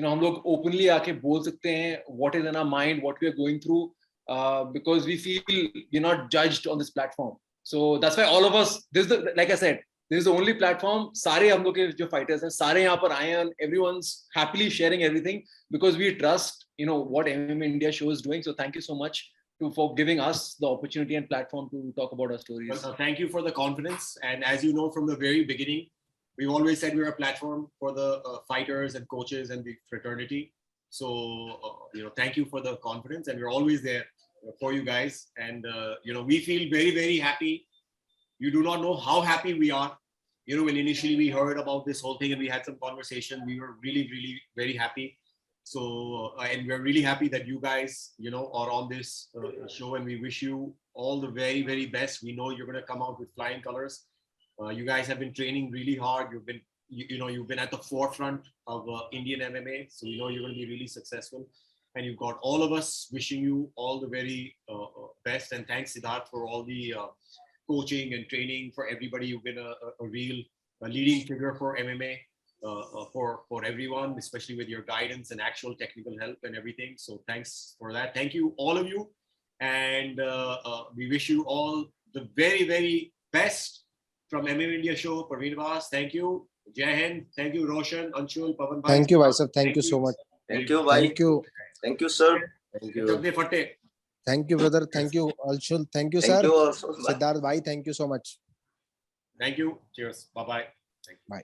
S3: हम लोग openly आके बोल सकते हैं what is in our mind, what we are going through, because we feel we're not judged on this platform. So that's why all of us, like I said, this is the only platform. सारे हम लोग के जो fighters हैं, सारे यहाँ पर आए हैं, everyone's happily sharing everything because we trust, what MMA India show is doing. So thank you so much for giving us the opportunity and platform to talk about our stories.
S2: Well, thank you for the confidence. And as you know from the very beginning, we've always said we're a platform for the fighters and coaches and the fraternity. So, thank you for the confidence, and we're always there for you guys. And, we feel very, very happy. You do not know how happy we are. When initially we heard about this whole thing and we had some conversation, we were really, really very happy. So, and we're really happy that you guys, are on this show, and we wish you all the very, very best. We know you're going to come out with flying colors. You guys have been training really hard. You've been, you've been at the forefront of Indian MMA. So, you're going to be really successful. And you've got all of us wishing you all the very best. And thanks, Siddharth, for all the coaching and training for everybody. You've been a real leading figure for MMA. For everyone, especially with your guidance and actual technical help and everything. So thanks for that. Thank you, all of you. And we wish you all the very, very best from MMA India show, Praveen Vas. Thank you. Jai Hind. Thank you, Roshan, Anshul, Pavan.
S4: Thank you, भाई साहब. Thank you so much.
S5: Thank you भाई.
S4: Thank you.
S5: Thank you sir. Thank you.
S2: Jagde Fatte.
S4: Thank you, brother. Thank you, Anshul. Thank you,
S5: Thank
S4: sir.
S5: you also.
S4: Siddharth bhai, thank you so much.
S2: Thank you. Cheers. Bye bye.
S4: Bye.